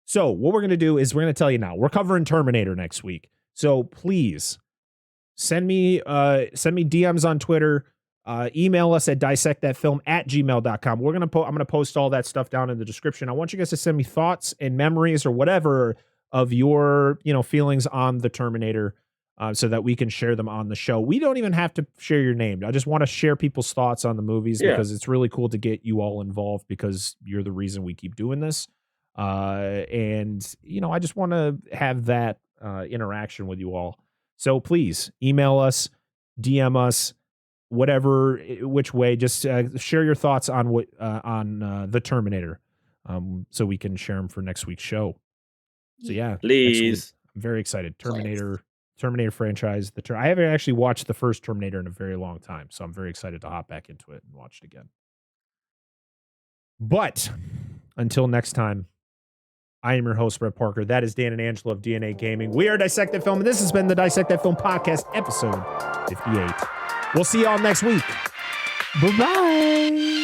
So what we're gonna do is we're gonna tell you now. We're covering Terminator next week. So please send me DMs on Twitter. Email us at dissectthatfilm@gmail.com. I'm gonna post all that stuff down in the description. I want you guys to send me thoughts and memories or whatever of your feelings on the Terminator, so that we can share them on the show. We don't even have to share your name. I just want to share people's thoughts on the movies because it's really cool to get you all involved because you're the reason we keep doing this. And I just want to have that interaction with you all. So please email us, DM us, whatever, which way, just share your thoughts on the Terminator, so we can share them for next week's show. So yeah, Please. I'm very excited. Terminator franchise. I haven't actually watched the first Terminator in a very long time, so I'm very excited to hop back into it and watch it again. But until next time, I am your host, Brett Parker. That is Dan and Angela of DNA Gaming. We are Dissect That Film, and this has been the Dissect That Film podcast, episode 58. We'll see y'all next week. Bye-bye.